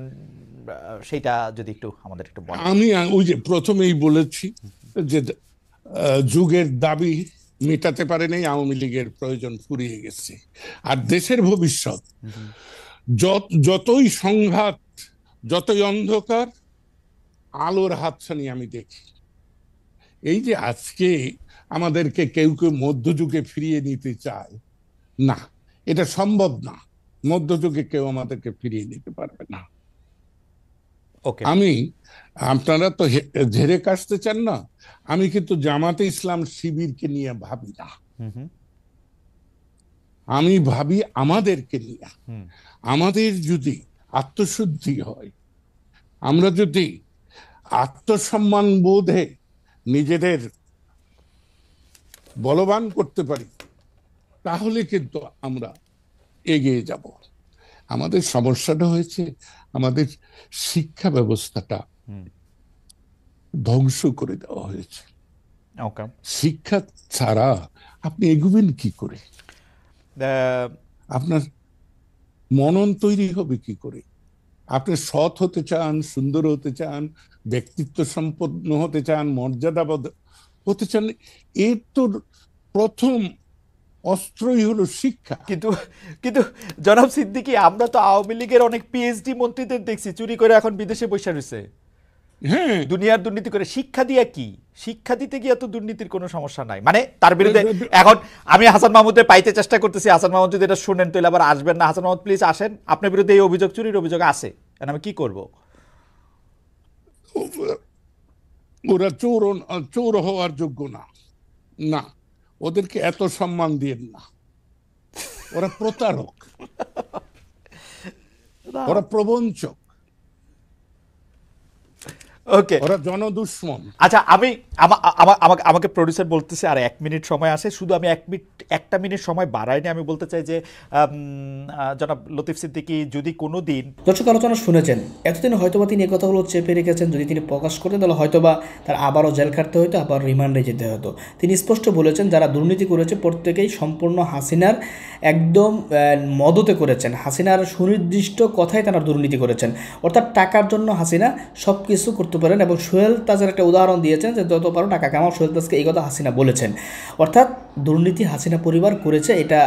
সেইটা যদি একটু আমাদের একটু বলেন।
আমি ওই যে প্রথমেই বলেছি যে যুগের দাবি মেটাতে পারে নাই, আওয়ামী লীগের প্রয়োজন ফুরিয়ে গেছে। আর দেশের ভবিষ্যৎ, যতই সংঘাত, যতই অন্ধকার, আলোর হাতছানি আমি দেখি। এই যে আজকে আমাদেরকে কেউ কেউ মধ্যযুগে ফিরিয়ে নিতে চায়, না, এটা সম্ভব না। মধ্যযুগে কেউ আমাদেরকে ফিরিয়ে নিতে পারবে না। আমি, আপনারা তো ঝেড়ে কাটতে চান না, আমি কিন্তু জামাতে ইসলাম শিবিরকে নিয়ে ভাবি না, আমি ভাবি আমাদেরকে নিয়ে। আমাদের যদি আত্মশুদ্ধি হয়, আমরা যদি আত্মসম্মান বোধে নিজেদের বলবান করতে পারি, তাহলে কিন্তু আমরা এগিয়ে যাব। আমাদের সমস্যাটা হয়েছে আমাদের শিক্ষা ব্যবস্থাটা ধ্বংস করে দেওয়া হয়েছে। শিক্ষা ছাড়া আপনি এগোবেন কি করে? আপনার মনন তৈরি হবে কি করে? আপনি সৎ হতে চান, সুন্দর হতে চান, ব্যক্তিত্ব সম্পন্ন হতে চান, মর্যাদাবোধ হতে চান, এর তো প্রথম অস্ত্রই হলো শিক্ষা।
কিন্তু কিন্তু জনাব সিদ্দিকী, আমরা তো আওয়ামী লীগের অনেক পিএইচডি মন্ত্রীদের দেখছি চুরি করে এখন বিদেশে বসে রয়েছে,
হ্যাঁ,
দুনিয়ার দুর্নীতি করে। শিক্ষা দিয়া কি? শিক্ষা দিতে গিয়ে তো দুর্নীতির কোনো সমস্যা নাই। মানে তার বিরুদ্ধে এখন আমি হাসান মাহমুদের পাইতে চেষ্টা করতেছি, হাসান মাহমুদ যদি এটা শুনেন তাহলে আবার আসবেন না। হাসান মাহমুদ প্লিজ আসেন, আপনার বিরুদ্ধে এই অভিযোগ, চুরির অভিযোগ আছে, এখন আমি কি করব?
ওরা চোর হওয়ার যোগ্য না, না, ওদেরকে এত সম্মান দিয়েন না। ওরা প্রতারক, ওরা প্রবঞ্চক,
ওকে,
ওরা জনদুশ্মন।
আচ্ছা, আমি আমাকে প্রডিউসার বলতেছে আর 1 মিনিট সময় আছে, শুধু আমি 1 মিনিট সময় বাড়াইনি। আমি বলতে চাই যে জনাব লতিফ সিদ্দিকী যদি কোনো দিন
দর্শক আলোচনা শুনেছেন, এতদিন হয়তোবা তিনি এই কথাগুলো চেপে রেখেছেন, যদি তিনি প্রকাশ করতেন তাহলে হয়তোবা তার আবারও জেল খাটতে হতো, আবার রিমান্ডে যেতে হতো। তিনি স্পষ্ট বলেছেন যারা দুর্নীতি করেছে প্রত্যেকেই সম্পূর্ণ হাসিনার একদম মদতে করেছেন, হাসিনার সুনির্দিষ্ট কথায় তারা দুর্নীতি করেছেন। অর্থাৎ টাকার জন্য হাসিনা সব কিছু করতে পারেন, এবং সোহেল তাজের একটা উদাহরণ দিয়েছেন যে যত পারো টাকা কামাও, সোহেল তাজকে এই কথা হাসিনা বলেছেন। অর্থাৎ দুর্নীতি হাসিনা পরিবার করেছে, এটা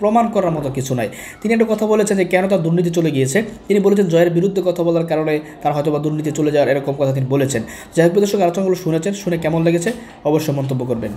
প্রমাণ করার মতো কিছু নাই। তিনি একটা কথা বলেছেন যে কেন তার দুর্নীতি চলে গিয়েছে, তিনি বলেছেন জয়ের বিরুদ্ধে কথা বলার কারণে তার হয়তো বা দুর্নীতি চলে যাওয়ার এরকম কথা তিনি বলেছেন। যাই হোক দর্শক, আলোচনাগুলো শুনেছেন, শুনে কেমন লেগেছে অবশ্যই মন্তব্য করবেন।